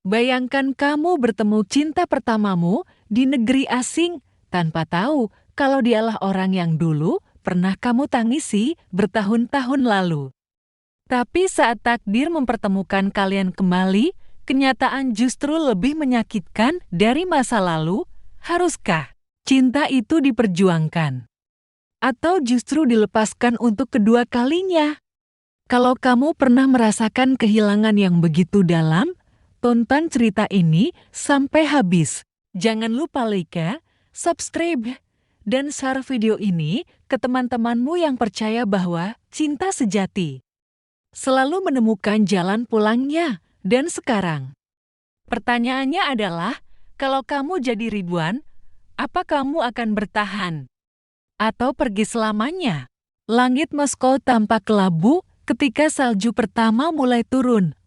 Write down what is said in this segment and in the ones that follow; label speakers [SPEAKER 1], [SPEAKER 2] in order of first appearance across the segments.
[SPEAKER 1] Bayangkan kamu bertemu cinta pertamamu di negeri asing tanpa tahu kalau dialah orang yang dulu pernah kamu tangisi bertahun-tahun lalu. Tapi saat takdir mempertemukan kalian kembali, kenyataan justru lebih menyakitkan dari masa lalu. Haruskah cinta itu diperjuangkan? Atau justru dilepaskan untuk kedua kalinya? Kalau kamu pernah merasakan kehilangan yang begitu dalam, tonton cerita ini sampai habis. Jangan lupa like, subscribe, dan share video ini ke teman-temanmu yang percaya bahwa cinta sejati selalu menemukan jalan pulangnya. Dan sekarang, pertanyaannya adalah, kalau kamu jadi Ridwan, apa kamu akan bertahan? Atau pergi selamanya? Langit Moskow tampak kelabu ketika salju pertama mulai turun.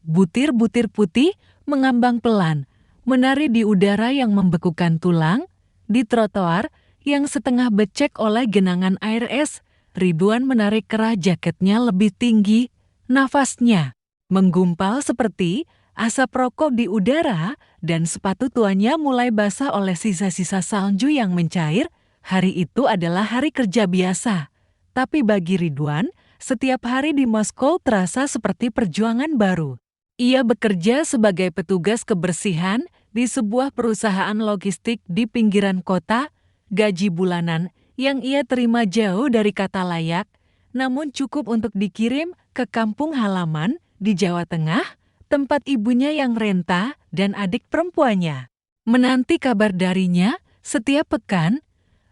[SPEAKER 1] Butir-butir putih mengambang pelan, menari di udara yang membekukan tulang, di trotoar yang setengah becek oleh genangan air es. Ridwan menarik kerah jaketnya lebih tinggi, nafasnya menggumpal seperti asap rokok di udara, dan sepatu tuanya mulai basah oleh sisa-sisa salju yang mencair. Hari itu adalah hari kerja biasa. Tapi bagi Ridwan, setiap hari di Moskow terasa seperti perjuangan baru. Ia bekerja sebagai petugas kebersihan di sebuah perusahaan logistik di pinggiran kota. Gaji bulanan yang ia terima jauh dari kata layak, namun cukup untuk dikirim ke kampung halaman di Jawa Tengah, tempat ibunya yang renta dan adik perempuannya menanti kabar darinya setiap pekan.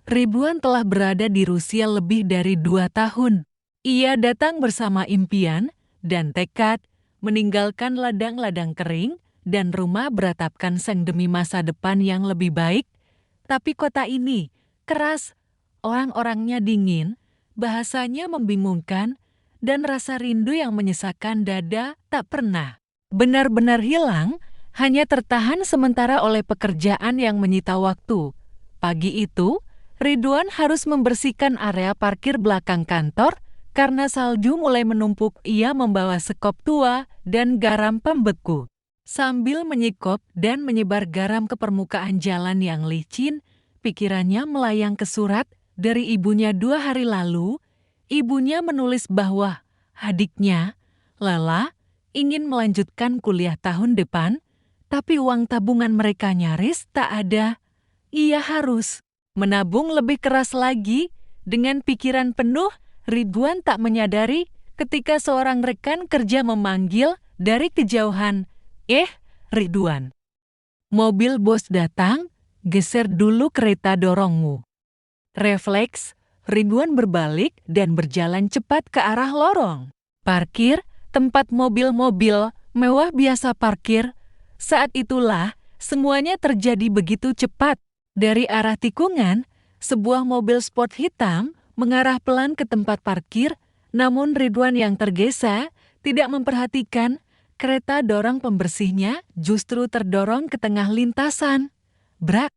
[SPEAKER 1] Ridwan telah berada di Rusia lebih dari 2 tahun. Ia datang bersama impian dan tekad, meninggalkan ladang-ladang kering dan rumah beratapkan seng demi masa depan yang lebih baik. Tapi kota ini keras, orang-orangnya dingin, bahasanya membingungkan, dan rasa rindu yang menyesakkan dada tak pernah benar-benar hilang, hanya tertahan sementara oleh pekerjaan yang menyita waktu. Pagi itu, Ridwan harus membersihkan area parkir belakang kantor karena salju mulai menumpuk. Ia membawa sekop tua dan garam pembeku. Sambil menyikop dan menyebar garam ke permukaan jalan yang licin, pikirannya melayang ke surat dari ibunya 2 hari lalu. Ibunya menulis bahwa adiknya, Lala, ingin melanjutkan kuliah tahun depan, tapi uang tabungan mereka nyaris tak ada. Ia harus menabung lebih keras lagi. Dengan pikiran penuh, Ridwan tak menyadari ketika seorang rekan kerja memanggil dari kejauhan, Ridwan. Mobil bos datang, geser dulu kereta dorongmu. Refleks, Ridwan berbalik dan berjalan cepat ke arah lorong parkir, tempat mobil-mobil mewah biasa parkir. Saat itulah semuanya terjadi begitu cepat. Dari arah tikungan, sebuah mobil sport hitam mengarah pelan ke tempat parkir, namun Ridwan yang tergesa tidak memperhatikan kereta dorong pembersihnya justru terdorong ke tengah lintasan. Brak!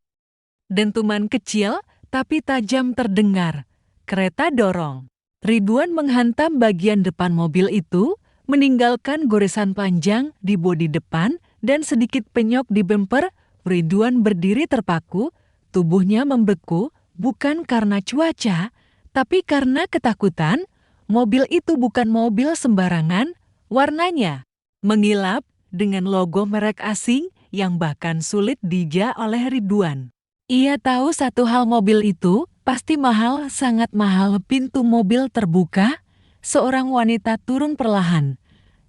[SPEAKER 1] Dentuman kecil tapi tajam terdengar. Kereta dorong. Ridwan menghantam bagian depan mobil itu, meninggalkan goresan panjang di bodi depan dan sedikit penyok di bemper. Ridwan berdiri terpaku, tubuhnya membeku, bukan karena cuaca, tapi karena ketakutan. Mobil itu bukan mobil sembarangan, warnanya mengilap dengan logo merek asing yang bahkan sulit dija oleh Ridwan. Ia tahu satu hal, mobil itu pasti mahal, sangat mahal. Pintu mobil terbuka, seorang wanita turun perlahan.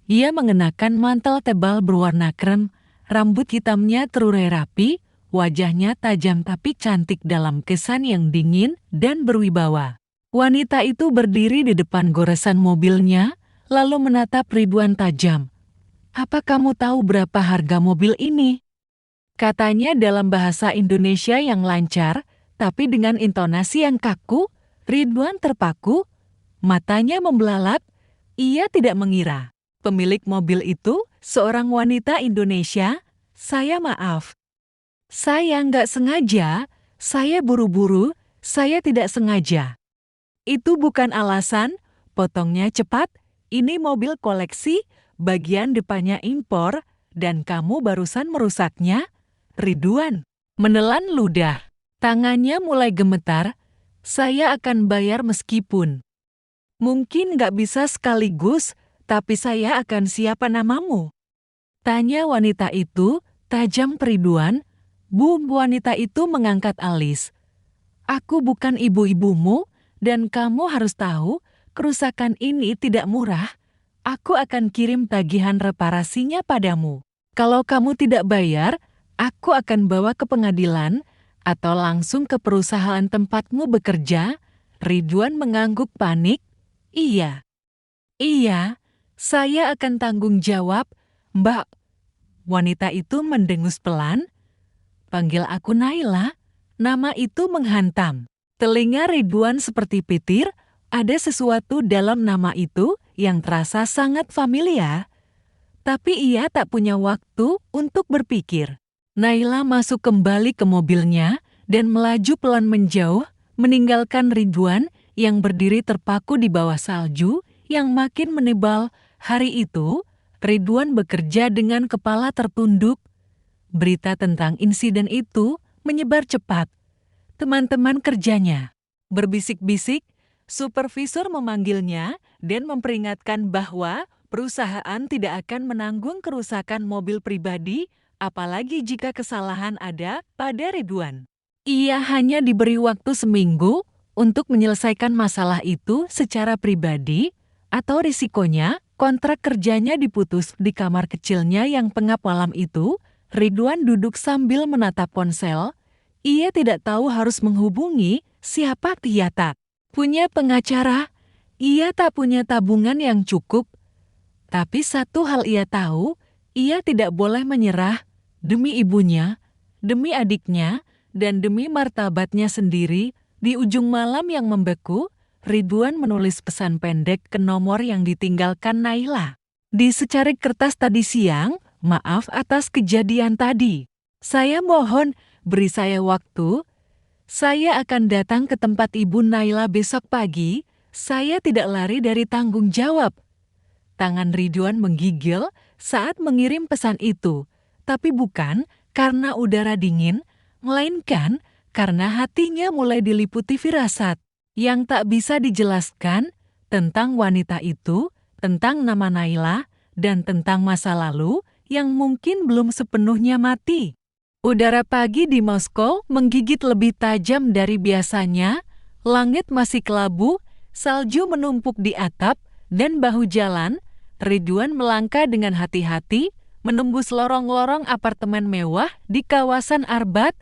[SPEAKER 1] Ia mengenakan mantel tebal berwarna krem, rambut hitamnya terurai rapi, wajahnya tajam tapi cantik dalam kesan yang dingin dan berwibawa. Wanita itu berdiri di depan goresan mobilnya, lalu menatap Ridwan tajam. "Apa kamu tahu berapa harga mobil ini?" Katanya dalam bahasa Indonesia yang lancar, tapi dengan intonasi yang kaku. Ridwan terpaku, matanya membelalak. Ia tidak mengira pemilik mobil itu seorang wanita Indonesia. "Saya maaf. Saya nggak sengaja, saya buru-buru, saya tidak sengaja." "Itu bukan alasan," potongnya cepat. "Ini mobil koleksi, bagian depannya impor, dan kamu barusan merusaknya? Ridwan menelan ludah. Tangannya mulai gemetar. Saya akan bayar meskipun. Mungkin nggak bisa sekaligus, tapi saya akan siapa namamu? Tanya wanita itu, tajam ke Ridwan. Bu, wanita itu mengangkat alis. Aku bukan ibu-ibumu, dan kamu harus tahu, kerusakan ini tidak murah. Aku akan kirim tagihan reparasinya padamu. Kalau kamu tidak bayar, aku akan bawa ke pengadilan atau langsung ke perusahaan tempatmu bekerja. Ridwan mengangguk panik. Iya, saya akan tanggung jawab, Mbak. Wanita itu mendengus pelan. Panggil aku Naila. Nama itu menghantam. Telinga Ridwan seperti pitir, ada sesuatu dalam nama itu yang terasa sangat familiar. Tapi ia tak punya waktu untuk berpikir. Naila masuk kembali ke mobilnya dan melaju pelan menjauh, meninggalkan Ridwan yang berdiri terpaku di bawah salju yang makin menebal. Hari itu, Ridwan bekerja dengan kepala tertunduk. Berita tentang insiden itu menyebar cepat. Teman-teman kerjanya berbisik-bisik, supervisor memanggilnya dan memperingatkan bahwa perusahaan tidak akan menanggung kerusakan mobil pribadi, apalagi jika kesalahan ada pada Ridwan. Ia hanya diberi waktu seminggu untuk menyelesaikan masalah itu secara pribadi, atau risikonya kontrak kerjanya diputus. Di kamar kecilnya yang pengap malam itu, Ridwan duduk sambil menatap ponsel. Ia tidak tahu harus menghubungi siapa. Ia tak punya pengacara, ia tak punya tabungan yang cukup. Tapi satu hal ia tahu, ia tidak boleh menyerah demi ibunya, demi adiknya, dan demi martabatnya sendiri. Di ujung malam yang membeku, Ridwan menulis pesan pendek ke nomor yang ditinggalkan Naila. Di secarik kertas tadi siang, maaf atas kejadian tadi. Saya mohon, beri saya waktu. Saya akan datang ke tempat Ibu Naila besok pagi. Saya tidak lari dari tanggung jawab. Tangan Ridwan menggigil saat mengirim pesan itu. Tapi bukan karena udara dingin, melainkan karena hatinya mulai diliputi firasat yang tak bisa dijelaskan tentang wanita itu, tentang nama Naila, dan tentang masa lalu yang mungkin belum sepenuhnya mati. Udara pagi di Moskow menggigit lebih tajam dari biasanya, langit masih kelabu, salju menumpuk di atap dan bahu jalan. Ridwan melangkah dengan hati-hati, menembus lorong-lorong apartemen mewah di kawasan Arbat.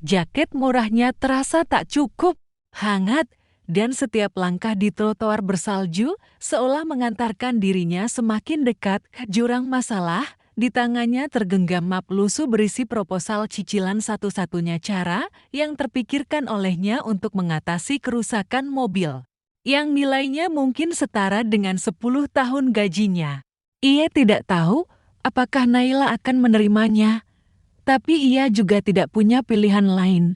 [SPEAKER 1] Jaket murahnya terasa tak cukup, hangat, dan setiap langkah di trotoar bersalju seolah mengantarkan dirinya semakin dekat ke jurang masalah. Di tangannya tergenggam map lusuh berisi proposal cicilan satu-satunya cara yang terpikirkan olehnya untuk mengatasi kerusakan mobil, yang nilainya mungkin setara dengan 10 tahun gajinya. Ia tidak tahu apakah Naila akan menerimanya, tapi ia juga tidak punya pilihan lain.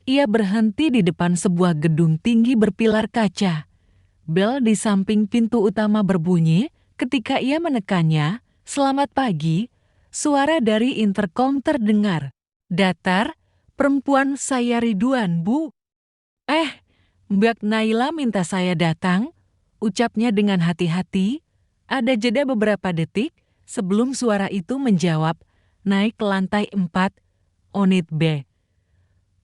[SPEAKER 1] Ia berhenti di depan sebuah gedung tinggi berpilar kaca. Bel di samping pintu utama berbunyi. Ketika ia menekannya, "Selamat pagi," suara dari intercom terdengar. "Datar, perempuan saya Ridwan, Bu." Mbak Naila minta saya datang," ucapnya dengan hati-hati. Ada jeda beberapa detik sebelum suara itu menjawab, "Naik ke lantai 4, unit B."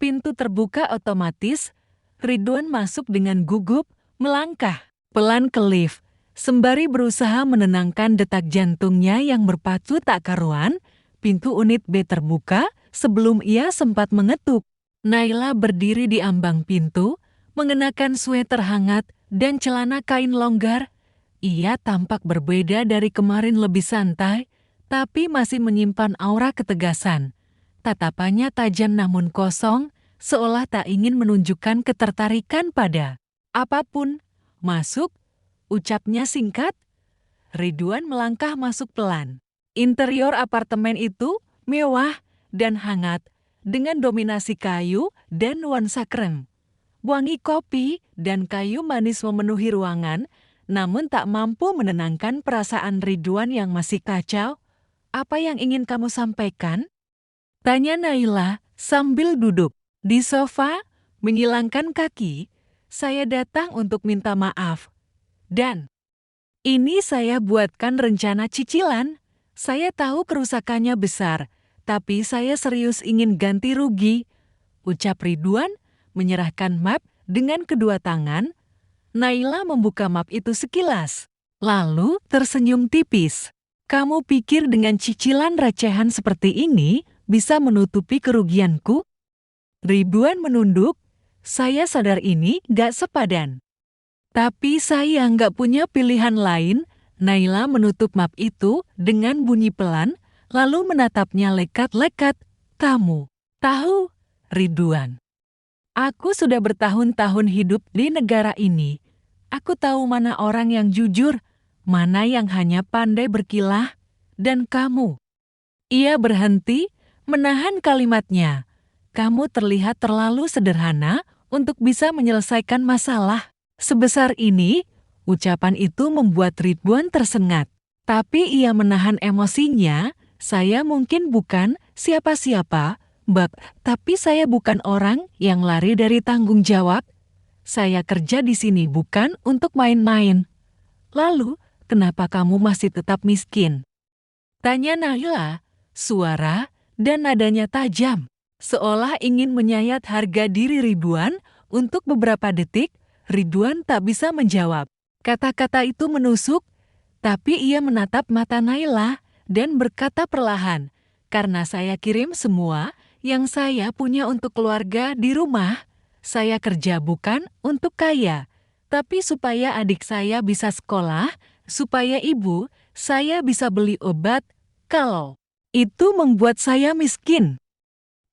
[SPEAKER 1] Pintu terbuka otomatis. Ridwan masuk dengan gugup, melangkah pelan ke lift. Sembari berusaha menenangkan detak jantungnya yang berpacu tak karuan, pintu unit B terbuka sebelum ia sempat mengetuk. Naila berdiri di ambang pintu, mengenakan sweater hangat dan celana kain longgar. Ia tampak berbeda dari kemarin, lebih santai, tapi masih menyimpan aura ketegasan. Tatapannya tajam namun kosong, seolah tak ingin menunjukkan ketertarikan pada apapun. "Masuk," ucapnya singkat. Ridwan melangkah masuk pelan. Interior apartemen itu mewah dan hangat, dengan dominasi kayu dan nuansa krem. Wangi kopi dan kayu manis memenuhi ruangan, namun tak mampu menenangkan perasaan Ridwan yang masih kacau. Apa yang ingin kamu sampaikan? Tanya Naila sambil duduk di sofa, menyilangkan kaki. Saya datang untuk minta maaf. Dan ini saya buatkan rencana cicilan. Saya tahu kerusakannya besar, tapi saya serius ingin ganti rugi. Ucap Ridwan, menyerahkan map dengan kedua tangan. Naila membuka map itu sekilas, lalu tersenyum tipis. Kamu pikir dengan cicilan recehan seperti ini bisa menutupi kerugianku? Ridwan menunduk. Saya sadar ini gak sepadan. Tapi saya nggak punya pilihan lain. Naila menutup map itu dengan bunyi pelan, lalu menatapnya lekat-lekat. Kamu tahu, Ridwan, aku sudah bertahun-tahun hidup di negara ini. Aku tahu mana orang yang jujur, mana yang hanya pandai berkilah, dan kamu. Ia berhenti, menahan kalimatnya. Kamu terlihat terlalu sederhana untuk bisa menyelesaikan masalah sebesar ini. Ucapan itu membuat Ridwan tersengat. Tapi ia menahan emosinya. Saya mungkin bukan siapa-siapa, tapi saya bukan orang yang lari dari tanggung jawab. Saya kerja di sini bukan untuk main-main. Lalu, kenapa kamu masih tetap miskin? Tanya Naila, suara dan nadanya tajam, seolah ingin menyayat harga diri Ridwan. Untuk beberapa detik, Ridwan tak bisa menjawab. Kata-kata itu menusuk, tapi ia menatap mata Naila dan berkata perlahan, karena saya kirim semua yang saya punya untuk keluarga di rumah. Saya kerja bukan untuk kaya, tapi supaya adik saya bisa sekolah, supaya ibu saya bisa beli obat. Kalau itu membuat saya miskin,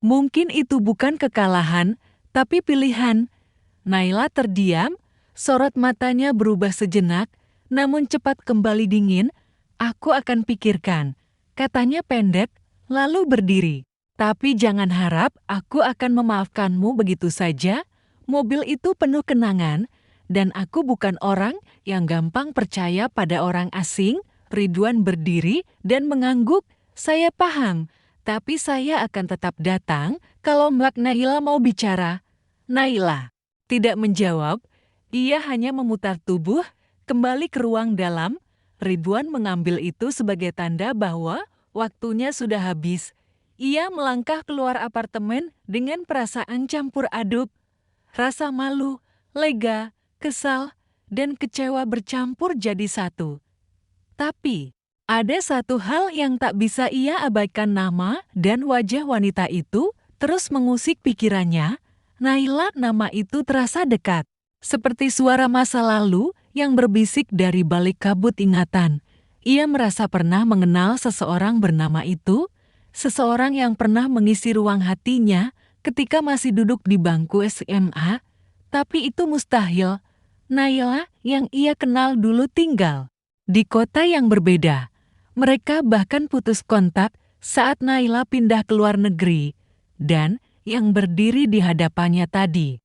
[SPEAKER 1] mungkin itu bukan kekalahan, tapi pilihan. Naila terdiam, sorot matanya berubah sejenak, namun cepat kembali dingin. Aku akan pikirkan, katanya pendek, lalu berdiri. Tapi jangan harap aku akan memaafkanmu begitu saja. Mobil itu penuh kenangan, dan aku bukan orang yang gampang percaya pada orang asing. Ridwan berdiri dan mengangguk. Saya paham, tapi saya akan tetap datang kalau Mbak Naila mau bicara. Naila tidak menjawab, ia hanya memutar tubuh, kembali ke ruang dalam. Ridwan mengambil itu sebagai tanda bahwa waktunya sudah habis. Ia melangkah keluar apartemen dengan perasaan campur aduk. Rasa malu, lega, kesal, dan kecewa bercampur jadi satu. Tapi, ada satu hal yang tak bisa ia abaikan. Nama dan wajah wanita itu terus mengusik pikirannya. Naila, nama itu terasa dekat. Seperti suara masa lalu yang berbisik dari balik kabut ingatan. Ia merasa pernah mengenal seseorang bernama itu, seseorang yang pernah mengisi ruang hatinya ketika masih duduk di bangku SMA. Tapi itu mustahil. Naila yang ia kenal dulu tinggal di kota yang berbeda. Mereka bahkan putus kontak saat Naila pindah ke luar negeri. Dan yang berdiri di hadapannya tadi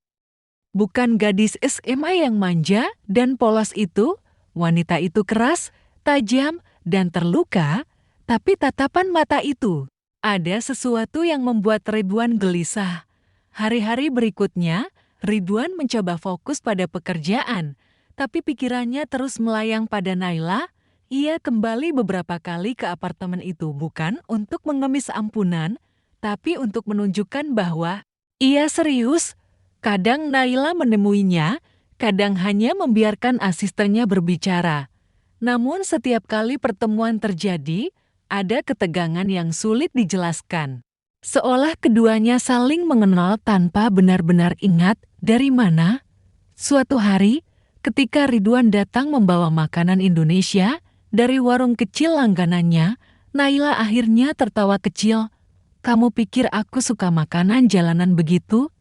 [SPEAKER 1] bukan gadis SMA yang manja dan polos itu. Wanita itu keras, tajam, dan terluka. Tapi tatapan mata itu, ada sesuatu yang membuat Ridwan gelisah. Hari-hari berikutnya, Ridwan mencoba fokus pada pekerjaan. Tapi pikirannya terus melayang pada Naila. Ia kembali beberapa kali ke apartemen itu bukan untuk mengemis ampunan, tapi untuk menunjukkan bahwa ia serius. Kadang Naila menemuinya, kadang hanya membiarkan asistennya berbicara. Namun setiap kali pertemuan terjadi, ada ketegangan yang sulit dijelaskan. Seolah keduanya saling mengenal tanpa benar-benar ingat dari mana. Suatu hari, ketika Ridwan datang membawa makanan Indonesia dari warung kecil langganannya, Naila akhirnya tertawa kecil. Kamu pikir aku suka makanan jalanan begitu?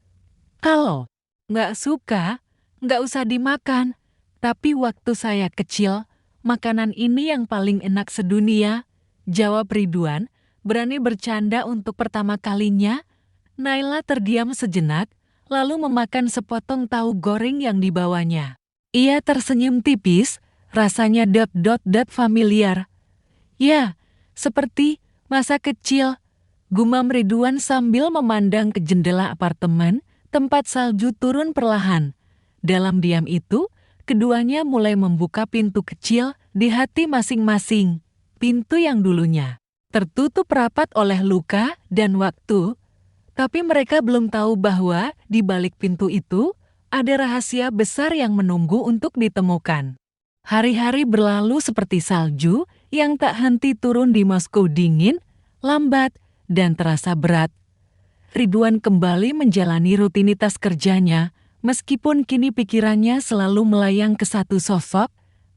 [SPEAKER 1] Kalau nggak suka, nggak usah dimakan. Tapi waktu saya kecil, makanan ini yang paling enak sedunia, jawab Ridwan, berani bercanda untuk pertama kalinya. Naila terdiam sejenak, lalu memakan sepotong tahu goreng yang dibawanya. Ia tersenyum tipis, rasanya familiar. Ya, seperti Masa kecil, gumam Ridwan sambil memandang ke jendela apartemen tempat salju turun perlahan. Dalam diam itu, keduanya mulai membuka pintu kecil di hati masing-masing. Pintu yang dulunya tertutup rapat oleh luka dan waktu, tapi mereka belum tahu bahwa di balik pintu itu ada rahasia besar yang menunggu untuk ditemukan. Hari-hari berlalu seperti salju yang tak henti turun di Moskow dingin, lambat, dan terasa berat. Ridwan kembali menjalani rutinitas kerjanya, meskipun kini pikirannya selalu melayang ke satu sosok.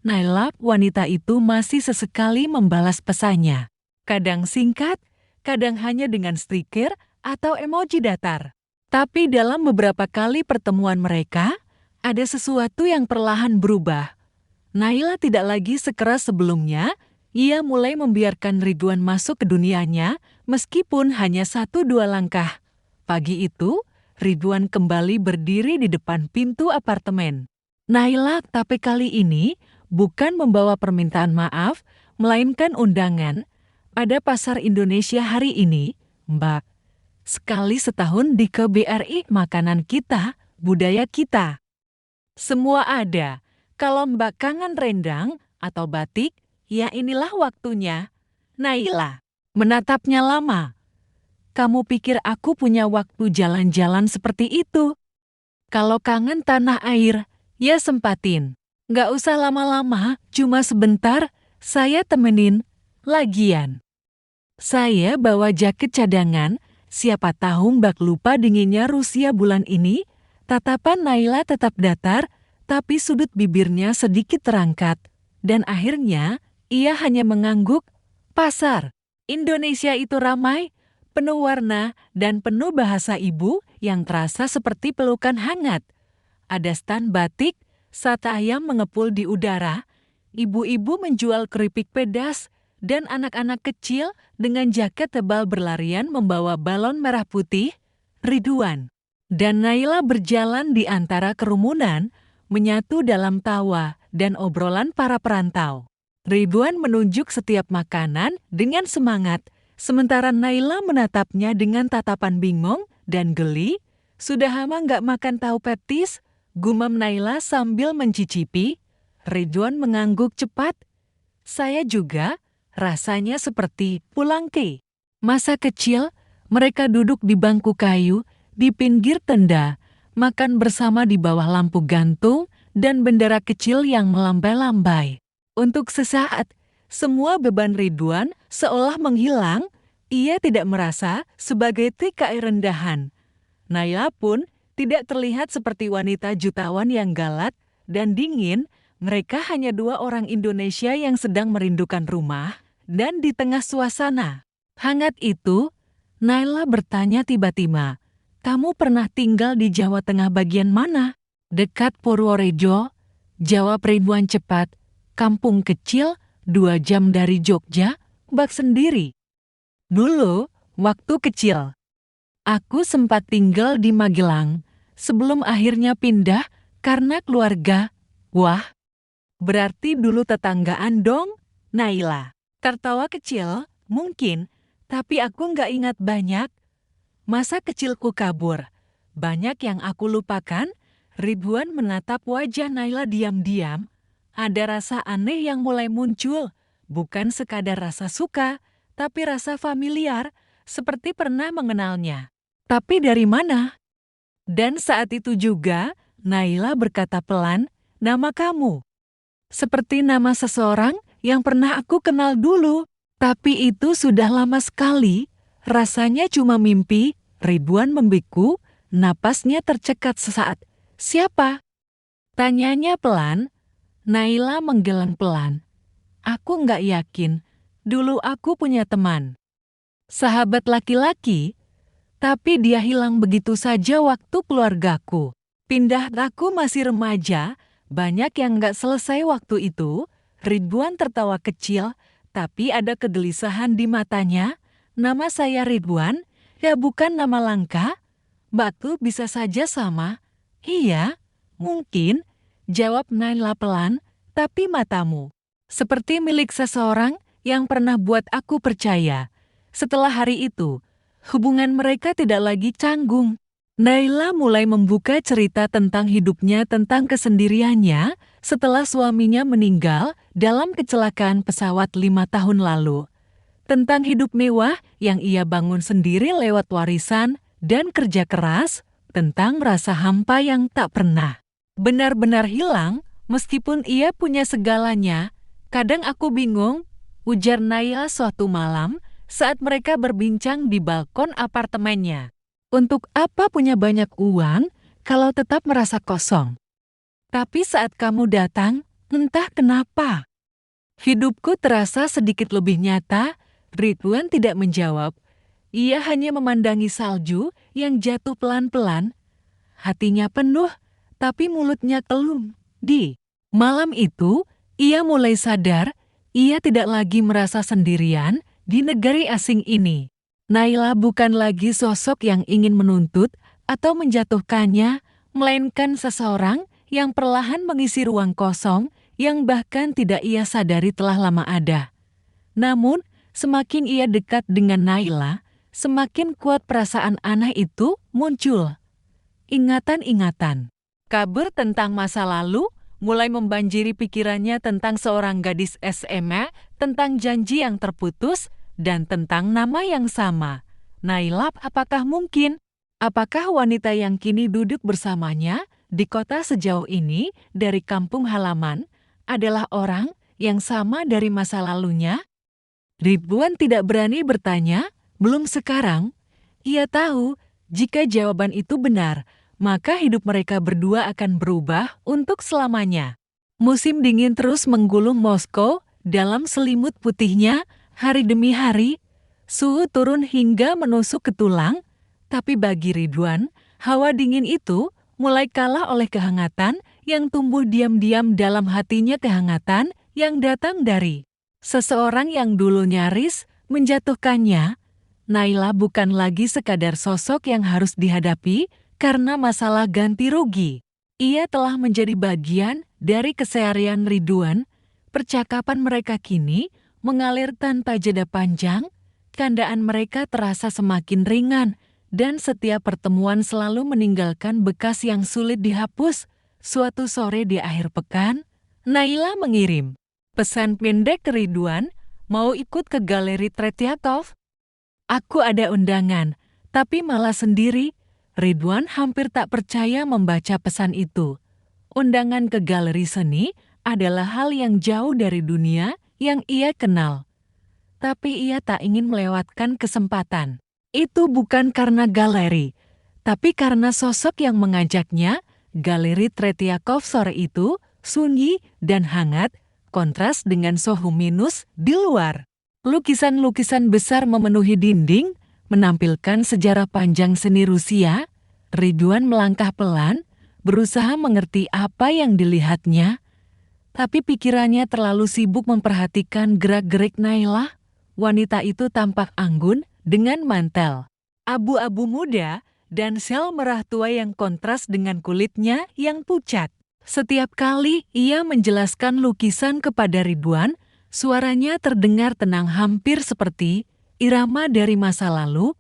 [SPEAKER 1] Naila, wanita itu masih sesekali membalas pesannya. Kadang singkat, kadang hanya dengan stiker atau emoji datar. Tapi dalam beberapa kali pertemuan mereka, ada sesuatu yang perlahan berubah. Naila tidak lagi sekeras sebelumnya, ia mulai membiarkan Ridwan masuk ke dunianya meskipun hanya 1-2 langkah. Pagi itu, Ridwan kembali berdiri di depan pintu apartemen. Naila, tapi kali ini bukan membawa permintaan maaf, melainkan undangan. Ada pasar Indonesia hari ini, Mbak. Sekali setahun di KBRI makanan kita, budaya kita. Semua ada. Kalau Mbak kangen rendang atau batik, ya inilah waktunya. Naila menatapnya lama. Kamu pikir aku punya waktu jalan-jalan seperti itu? Kalau kangen tanah air, ya sempatin. Nggak usah lama-lama, cuma sebentar, saya temenin. Lagian saya bawa jaket cadangan, siapa tahu Mbak lupa dinginnya Rusia bulan ini. Tatapan Naila tetap datar, tapi sudut bibirnya sedikit terangkat. Dan akhirnya, ia hanya mengangguk. Pasar Indonesia itu ramai, penuh warna, dan penuh bahasa ibu yang terasa seperti pelukan hangat. Ada stan batik, sate ayam mengepul di udara, ibu-ibu menjual keripik pedas, dan anak-anak kecil dengan jaket tebal berlarian membawa balon merah putih. Ridwan dan Naila berjalan di antara kerumunan, menyatu dalam tawa dan obrolan para perantau. Ridwan menunjuk setiap makanan dengan semangat, sementara Naila menatapnya dengan tatapan bingung dan geli. Sudah lama nggak makan tahu petis, gumam Naila sambil mencicipi. Ridwan mengangguk cepat. Saya juga. Rasanya seperti pulang ke masa kecil. Mereka duduk di bangku kayu, di pinggir tenda, makan bersama di bawah lampu gantung dan bendera kecil yang melambai-lambai. Untuk sesaat, semua beban Ridwan seolah menghilang. Ia tidak merasa sebagai TKI rendahan. Naila pun tidak terlihat seperti wanita jutawan yang galak dan dingin. Mereka hanya 2 orang Indonesia yang sedang merindukan rumah. Dan di tengah suasana hangat itu, Naila bertanya tiba-tiba, "Kamu pernah tinggal di Jawa Tengah bagian mana?" "Dekat Purworejo," jawab Ridwan cepat. "Kampung kecil, 2 jam dari Jogja, Mbak sendiri." "Dulu, waktu kecil, aku sempat tinggal di Magelang, sebelum akhirnya pindah karena keluarga." "Wah, berarti dulu tetanggaan dong?" Naila tertawa kecil, "Mungkin, tapi aku nggak ingat banyak. Masa kecilku kabur. Banyak yang aku lupakan." Ridwan menatap wajah Naila diam-diam. Ada rasa aneh yang mulai muncul. Bukan sekadar rasa suka, tapi rasa familiar, seperti pernah mengenalnya. Tapi dari mana? Dan saat itu juga, Naila berkata pelan, "Nama kamu." Seperti nama seseorang yang pernah aku kenal dulu, tapi itu sudah lama sekali. Rasanya cuma mimpi. Ridwan membiku, napasnya tercekat sesaat. "Siapa?" tanyanya pelan. Naila menggeleng pelan. "Aku nggak yakin. Dulu aku punya teman, sahabat laki-laki, tapi dia hilang begitu saja waktu keluargaku. Pindah aku masih remaja, banyak yang nggak selesai waktu itu." Ridwan tertawa kecil, tapi ada kegelisahan di matanya. "Nama saya Ridwan, ya bukan nama langka. Mbakku bisa saja sama." "Iya, mungkin," jawab Naila pelan, "tapi matamu seperti milik seseorang yang pernah buat aku percaya. Setelah hari itu, hubungan mereka tidak lagi canggung. Naila mulai membuka cerita tentang hidupnya, tentang kesendiriannya setelah suaminya meninggal dalam kecelakaan pesawat 5 tahun lalu. Tentang hidup mewah yang ia bangun sendiri lewat warisan dan kerja keras, tentang rasa hampa yang tak pernah benar-benar hilang meskipun ia punya segalanya. Kadang aku bingung, ujar Naila suatu malam saat mereka berbincang di balkon apartemennya. Untuk apa punya banyak uang kalau tetap merasa kosong? Tapi saat kamu datang, entah kenapa, hidupku terasa sedikit lebih nyata. Ridwan tidak menjawab. Ia hanya memandangi salju yang jatuh pelan-pelan. Hatinya penuh, tapi mulutnya kelum. Di malam itu, ia mulai sadar ia tidak lagi merasa sendirian di negeri asing ini. Naila bukan lagi sosok yang ingin menuntut atau menjatuhkannya, melainkan seseorang yang perlahan mengisi ruang kosong yang bahkan tidak ia sadari telah lama ada. Namun, semakin ia dekat dengan Naila, semakin kuat perasaan aneh itu muncul. Ingatan-ingatan kabur tentang masa lalu mulai membanjiri pikirannya, tentang seorang gadis SMA, tentang janji yang terputus, dan tentang nama yang sama. Naila, apakah mungkin? Apakah wanita yang kini duduk bersamanya di kota sejauh ini dari kampung halaman adalah orang yang sama dari masa lalunya? Ridwan tidak berani bertanya, belum sekarang. Ia tahu, jika jawaban itu benar, maka hidup mereka berdua akan berubah untuk selamanya. Musim dingin terus menggulung Moskow dalam selimut putihnya. Hari demi hari, suhu turun hingga menusuk ke tulang, tapi bagi Ridwan, hawa dingin itu mulai kalah oleh kehangatan yang tumbuh diam-diam dalam hatinya, kehangatan yang datang dari seseorang yang dulu nyaris menjatuhkannya. Naila bukan lagi sekadar sosok yang harus dihadapi karena masalah ganti rugi. Ia telah menjadi bagian dari keseharian Ridwan. Percakapan mereka kini mengalir tanpa jeda panjang, candaan mereka terasa semakin ringan, dan setiap pertemuan selalu meninggalkan bekas yang sulit dihapus. Suatu sore di akhir pekan, Naila mengirim pesan pendek ke Ridwan, mau ikut ke galeri Tretyakov? Aku ada undangan, tapi malah sendiri. Ridwan hampir tak percaya membaca pesan itu. Undangan ke galeri seni adalah hal yang jauh dari dunia yang ia kenal. Tapi ia tak ingin melewatkan kesempatan. Itu bukan karena galeri, tapi karena sosok yang mengajaknya. Galeri Tretyakov sore itu sunyi dan hangat, kontras dengan suhu minus di luar. Lukisan-lukisan besar memenuhi dinding, menampilkan sejarah panjang seni Rusia. Ridwan melangkah pelan, berusaha mengerti apa yang dilihatnya, tapi pikirannya terlalu sibuk memperhatikan gerak-gerik Naila. Wanita itu tampak anggun dengan mantel abu-abu muda dan sel merah tua yang kontras dengan kulitnya yang pucat. Setiap kali ia menjelaskan lukisan kepada Ridwan, suaranya terdengar tenang, hampir seperti irama dari masa lalu.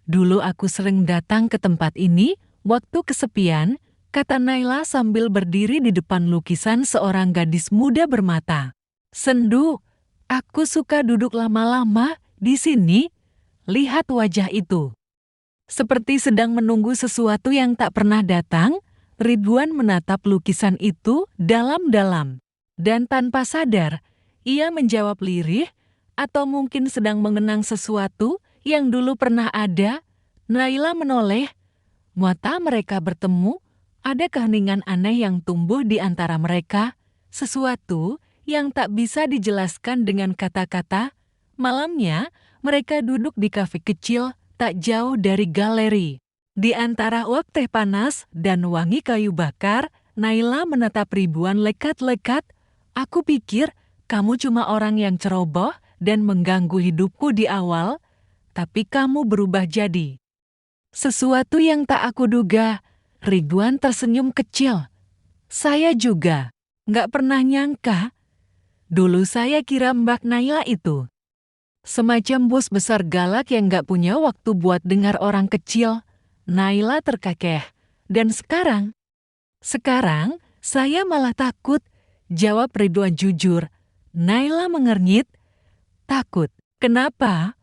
[SPEAKER 1] Dulu aku sering datang ke tempat ini waktu kesepian, kata Naila sambil berdiri di depan lukisan seorang gadis muda bermata sendu. Aku suka duduk lama-lama di sini. Lihat wajah itu. Seperti sedang menunggu sesuatu yang tak pernah datang, Ridwan menatap lukisan itu dalam-dalam. Dan tanpa sadar, ia menjawab lirih, atau mungkin sedang mengenang sesuatu yang dulu pernah ada. Naila menoleh. Mata mereka bertemu, ada keheningan aneh yang tumbuh di antara mereka, sesuatu yang tak bisa dijelaskan dengan kata-kata. Malamnya, mereka duduk di kafe kecil tak jauh dari galeri. Di antara uap teh panas dan wangi kayu bakar, Naila menatap Ridwan lekat-lekat. Aku pikir kamu cuma orang yang ceroboh dan mengganggu hidupku di awal, tapi kamu berubah jadi sesuatu yang tak aku duga. Ridwan tersenyum kecil. Saya juga nggak pernah nyangka. Dulu saya kira Mbak Naila itu Semacam bos besar galak yang gak punya waktu buat dengar orang kecil. Naila terkekeh. Dan sekarang? Sekarang, saya malah takut, jawab Ridwan jujur. Naila mengernyit. Takut. Kenapa?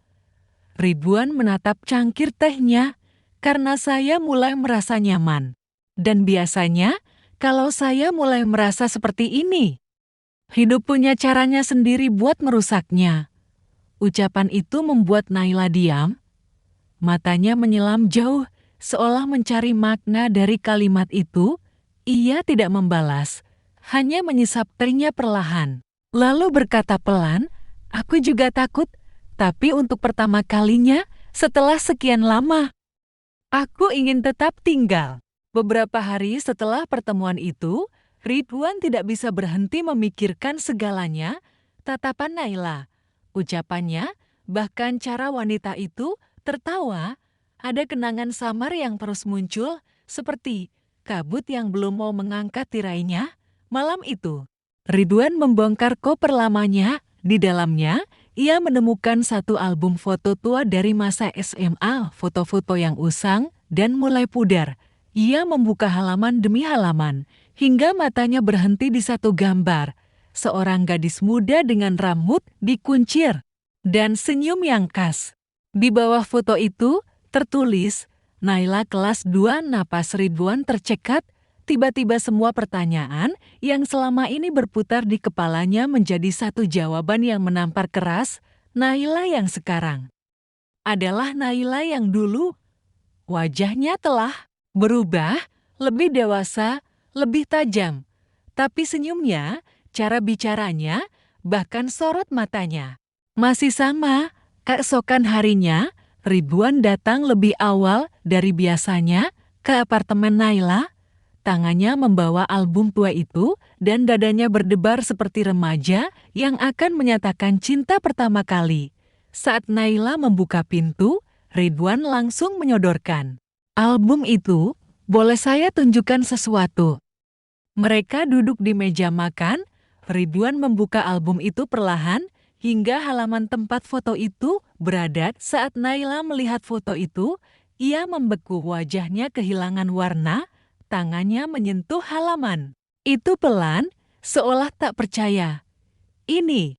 [SPEAKER 1] Ridwan menatap cangkir tehnya. Karena saya mulai merasa nyaman. Dan biasanya, kalau saya mulai merasa seperti ini, hidup punya caranya sendiri buat merusaknya. Ucapan itu membuat Naila diam. Matanya menyelam jauh, seolah mencari makna dari kalimat itu. Ia tidak membalas, hanya menyesap tehnya perlahan. Lalu berkata pelan, aku juga takut, tapi untuk pertama kalinya setelah sekian lama. Aku ingin tetap tinggal. Beberapa hari setelah pertemuan itu, Ridwan tidak bisa berhenti memikirkan segalanya, tatapan Naila. Ucapannya, bahkan cara wanita itu tertawa, ada kenangan samar yang terus muncul, seperti kabut yang belum mau mengangkat tirainya. Malam itu, Ridwan membongkar koper lamanya. Di dalamnya, ia menemukan satu album foto tua dari masa SMA, foto-foto yang usang dan mulai pudar. Ia membuka halaman demi halaman, hingga matanya berhenti di satu gambar. Seorang gadis muda dengan rambut dikuncir dan senyum yang khas. Di bawah foto itu tertulis, Naila kelas 2. Napas Ridwan tercekat. Tiba-tiba semua pertanyaan yang selama ini berputar di kepalanya menjadi satu jawaban yang menampar keras. Naila yang sekarang adalah Naila yang dulu. Wajahnya telah berubah, lebih dewasa, lebih tajam. Tapi senyumnya, cara bicaranya, bahkan sorot matanya masih sama. Keesokan harinya, Ridwan datang lebih awal dari biasanya ke apartemen Naila. Tangannya membawa album tua itu dan dadanya berdebar seperti remaja yang akan menyatakan cinta pertama kali. Saat Naila membuka pintu, Ridwan langsung menyodorkan album itu. Boleh saya tunjukkan sesuatu? Mereka duduk di meja makan. Ridwan membuka album itu perlahan hingga halaman tempat foto itu berada. Saat Naila melihat foto itu, ia membeku, wajahnya kehilangan warna, tangannya menyentuh halaman itu pelan, seolah tak percaya. Ini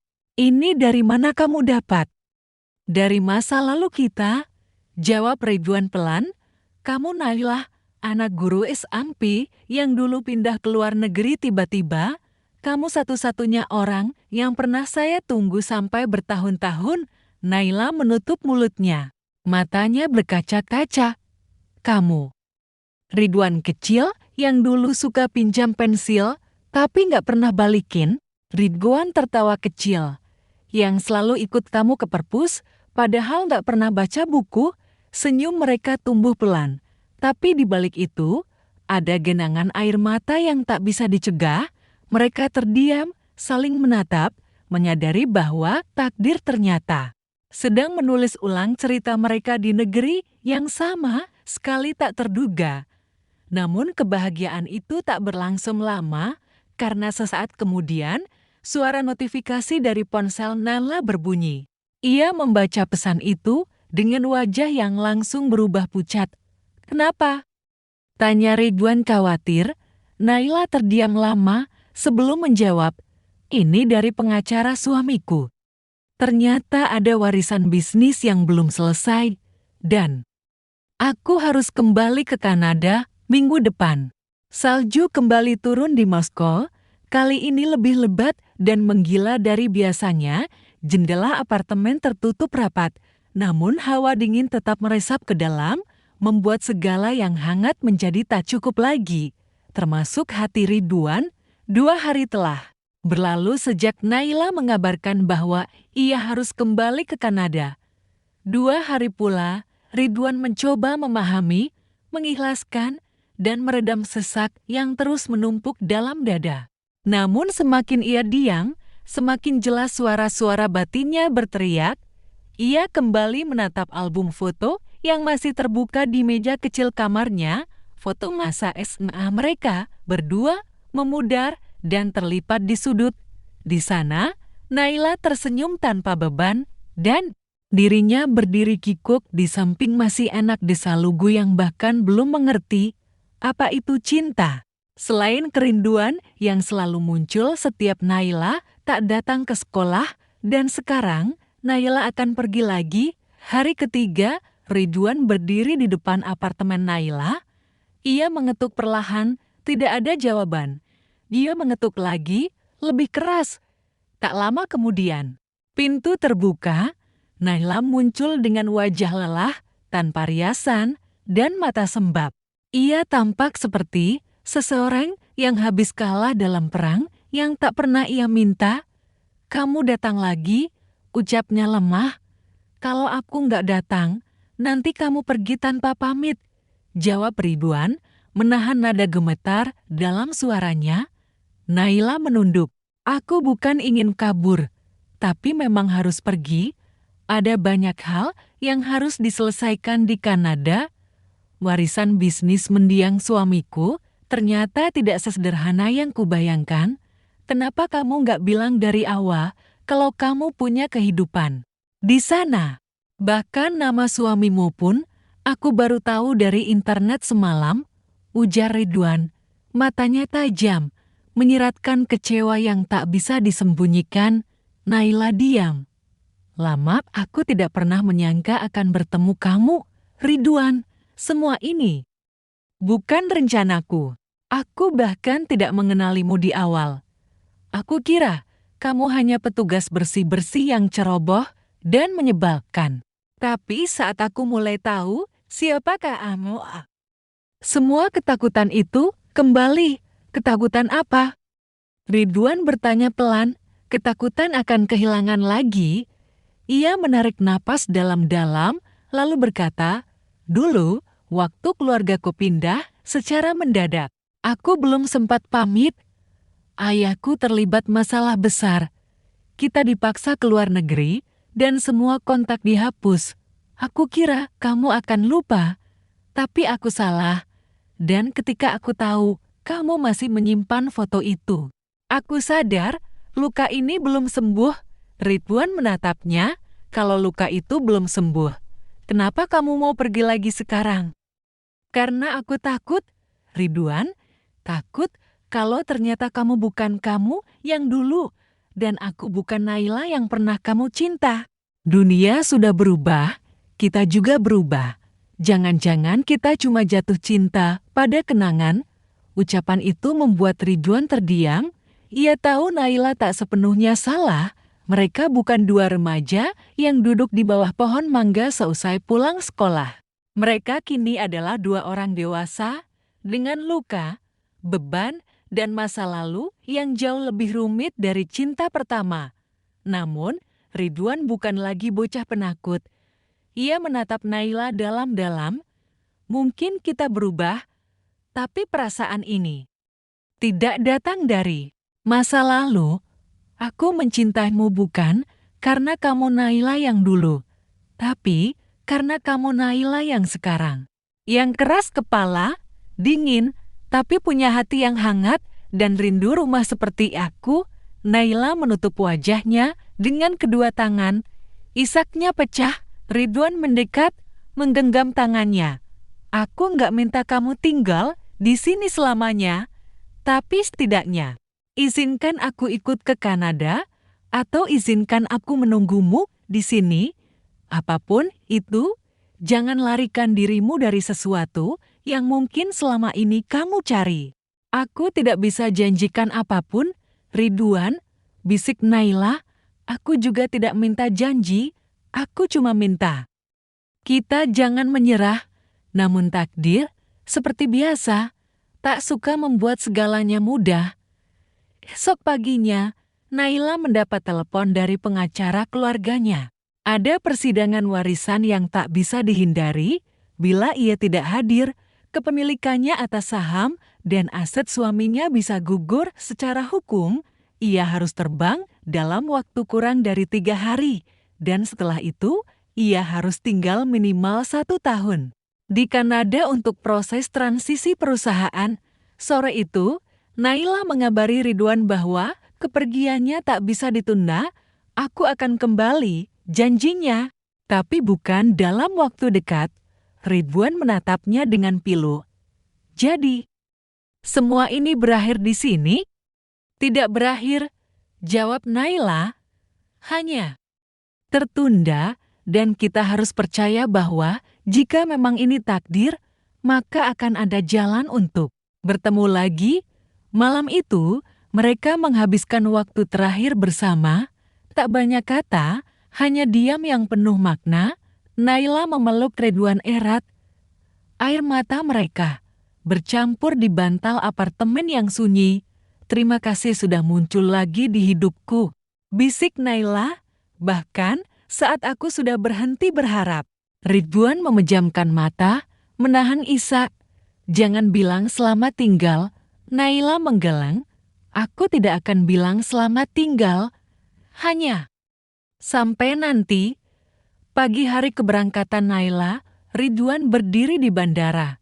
[SPEAKER 1] dari mana kamu dapat? Dari masa lalu kita, jawab Ridwan pelan. Kamu Naila, anak guru SMP yang dulu pindah ke luar negeri tiba-tiba. Kamu satu-satunya orang yang pernah saya tunggu sampai bertahun-tahun. Naila menutup mulutnya. Matanya berkaca-kaca. Kamu. Ridwan kecil yang dulu suka pinjam pensil, tapi nggak pernah balikin. Ridwan tertawa kecil. Yang selalu ikut kamu ke perpus, padahal nggak pernah baca buku. Senyum mereka tumbuh pelan. Tapi di balik itu, ada genangan air mata yang tak bisa dicegah. Mereka terdiam, saling menatap, menyadari bahwa takdir ternyata sedang menulis ulang cerita mereka di negeri yang sama sekali tak terduga. Namun kebahagiaan itu tak berlangsung lama, karena sesaat kemudian, suara notifikasi dari ponsel Naila berbunyi. Ia membaca pesan itu dengan wajah yang langsung berubah pucat. Kenapa? Tanya Ridwan khawatir. Naila terdiam lama sebelum menjawab, ini dari pengacara suamiku. Ternyata ada warisan bisnis yang belum selesai, dan aku harus kembali ke Kanada minggu depan. Salju kembali turun di Moskow, kali ini lebih lebat dan menggila dari biasanya. Jendela apartemen tertutup rapat, namun hawa dingin tetap meresap ke dalam, membuat segala yang hangat menjadi tak cukup lagi, termasuk hati Ridwan. 2 hari telah berlalu sejak Naila mengabarkan bahwa ia harus kembali ke Kanada. 2 hari pula, Ridwan mencoba memahami, mengikhlaskan, dan meredam sesak yang terus menumpuk dalam dada. Namun semakin ia diam, semakin jelas suara-suara batinnya berteriak. Ia kembali menatap album foto yang masih terbuka di meja kecil kamarnya, foto masa SMA mereka berdua memudar dan terlipat di sudut. Di sana, Naila tersenyum tanpa beban, Dan dirinya berdiri kikuk di samping masih anak desa lugu yang bahkan belum mengerti apa itu cinta. Selain kerinduan yang selalu muncul setiap Naila tak datang ke sekolah, dan sekarang Naila akan pergi lagi. Hari ketiga, Ridwan berdiri di depan apartemen Naila. Ia mengetuk perlahan, tidak ada jawaban. Dia mengetuk lagi, lebih keras. Tak lama kemudian, pintu terbuka. Naila muncul dengan wajah lelah, tanpa riasan, dan mata sembab. Ia tampak seperti seseorang yang habis kalah dalam perang yang tak pernah ia minta. "Kamu datang lagi," ucapnya lemah. "Kalau aku nggak datang, nanti kamu pergi tanpa pamit," jawab Ridwan, menahan nada gemetar dalam suaranya. Naila menunduk. "Aku bukan ingin kabur, tapi memang harus pergi. Ada banyak hal yang harus diselesaikan di Kanada. Warisan bisnis mendiang suamiku ternyata tidak sesederhana yang kubayangkan. Kenapa kamu nggak bilang dari awal kalau kamu punya kehidupan di sana? Bahkan nama suamimu pun aku baru tahu dari internet semalam," ujar Ridwan. Matanya tajam, menyiratkan kecewa yang tak bisa disembunyikan. Naila diam. "Lama, aku tidak pernah menyangka akan bertemu kamu, Ridwan. Semua ini bukan rencanaku. Aku bahkan tidak mengenalimu di awal. Aku kira kamu hanya petugas bersih-bersih yang ceroboh dan menyebalkan. Tapi saat aku mulai tahu siapakah kamu, semua ketakutan itu kembali." "Ketakutan apa?" Ridwan bertanya pelan. "Ketakutan akan kehilangan lagi." Ia menarik napas dalam-dalam, lalu berkata, "Dulu, waktu keluargaku pindah secara mendadak, aku belum sempat pamit. Ayahku terlibat masalah besar. Kita dipaksa ke luar negeri, dan semua kontak dihapus. Aku kira kamu akan lupa, tapi aku salah. Dan ketika aku tahu kamu masih menyimpan foto itu, aku sadar luka ini belum sembuh." Ridwan menatapnya. "Kalau luka itu belum sembuh, kenapa kamu mau pergi lagi sekarang?" "Karena aku takut, Ridwan. Takut kalau ternyata kamu bukan kamu yang dulu, dan aku bukan Naila yang pernah kamu cinta. Dunia sudah berubah, kita juga berubah. Jangan-jangan kita cuma jatuh cinta pada kenangan." Ucapan itu membuat Ridwan terdiam. Ia tahu Naila tak sepenuhnya salah. Mereka bukan dua remaja yang duduk di bawah pohon mangga seusai pulang sekolah. Mereka kini adalah dua orang dewasa dengan luka, beban, dan masa lalu yang jauh lebih rumit dari cinta pertama. Namun, Ridwan bukan lagi bocah penakut. Ia menatap Naila dalam-dalam. "Mungkin kita berubah, tapi perasaan ini tidak datang dari masa lalu. Aku mencintaimu bukan karena kamu Naila yang dulu, tapi karena kamu Naila yang sekarang. Yang keras kepala, dingin, tapi punya hati yang hangat dan rindu rumah seperti aku." Naila menutup wajahnya dengan kedua tangan. Isaknya pecah. Ridwan mendekat, menggenggam tangannya. "Aku nggak minta kamu tinggal di sini selamanya, tapi setidaknya izinkan aku ikut ke Kanada, atau izinkan aku menunggumu di sini. Apapun itu, jangan larikan dirimu dari sesuatu yang mungkin selama ini kamu cari." "Aku tidak bisa janjikan apapun, Ridwan," bisik Naila. "Aku juga tidak minta janji, aku cuma minta kita jangan menyerah." Namun takdir, seperti biasa, tak suka membuat segalanya mudah. Esok paginya, Naila mendapat telepon dari pengacara keluarganya. Ada persidangan warisan yang tak bisa dihindari. Bila ia tidak hadir, kepemilikannya atas saham dan aset suaminya bisa gugur secara hukum. Ia harus terbang dalam waktu kurang dari 3 hari. Dan setelah itu, ia harus tinggal minimal 1 tahun di Kanada untuk proses transisi perusahaan. Sore itu, Naila mengabari Ridwan bahwa kepergiannya tak bisa ditunda. "Aku akan kembali," Janjinya, tapi bukan dalam waktu dekat. Ridwan menatapnya dengan pilu. Jadi, semua ini berakhir di sini? Tidak berakhir, jawab Naila. Hanya tertunda, dan kita harus percaya bahwa jika memang ini takdir, maka akan ada jalan untuk bertemu lagi. Malam itu, mereka menghabiskan waktu terakhir bersama. Tak banyak kata, hanya diam yang penuh makna. Naila memeluk Ridwan erat. Air mata mereka bercampur di bantal apartemen yang sunyi. Terima kasih sudah muncul lagi di hidupku, bisik Naila. Bahkan saat aku sudah berhenti berharap. Ridwan memejamkan mata, menahan isak. Jangan bilang selamat tinggal. Naila menggeleng. Aku tidak akan bilang selamat tinggal. Hanya sampai nanti. Pagi hari keberangkatan Naila, Ridwan berdiri di bandara.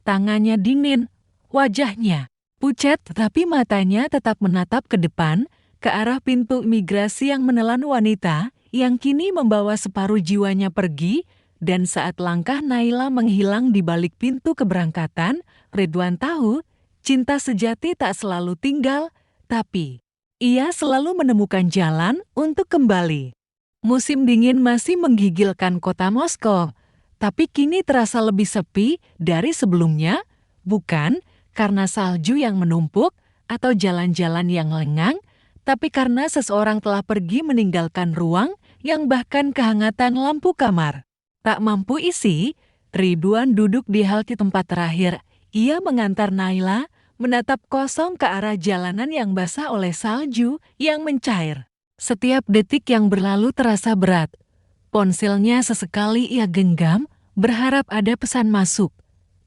[SPEAKER 1] Tangannya dingin, wajahnya pucat, tapi matanya tetap menatap ke depan, ke arah pintu imigrasi yang menelan wanita yang kini membawa separuh jiwanya pergi. Dan saat langkah Naila menghilang di balik pintu keberangkatan, Ridwan tahu cinta sejati tak selalu tinggal, tapi ia selalu menemukan jalan untuk kembali. Musim dingin masih menggigilkan kota Moskow, tapi kini terasa lebih sepi dari sebelumnya, bukan karena salju yang menumpuk atau jalan-jalan yang lengang, tapi karena seseorang telah pergi meninggalkan ruang yang bahkan kehangatan lampu kamar tak mampu isi. Ridwan duduk di halte tempat terakhir. Ia mengantar Naila, menatap kosong ke arah jalanan yang basah oleh salju yang mencair. Setiap detik yang berlalu terasa berat. Ponselnya sesekali ia genggam, berharap ada pesan masuk.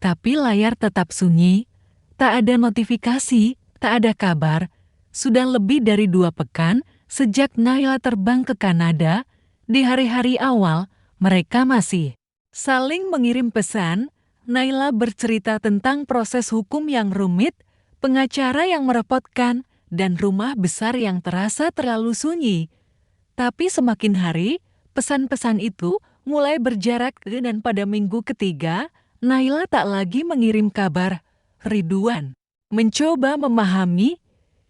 [SPEAKER 1] Tapi layar tetap sunyi. Tak ada notifikasi, tak ada kabar. Sudah lebih dari 2 pekan sejak Naila terbang ke Kanada. Di hari-hari awal, mereka masih saling mengirim pesan. Naila bercerita tentang proses hukum yang rumit, pengacara yang merepotkan, dan rumah besar yang terasa terlalu sunyi. Tapi semakin hari, pesan-pesan itu mulai berjarak dan pada minggu ketiga, Naila tak lagi mengirim kabar. Ridwan mencoba memahami.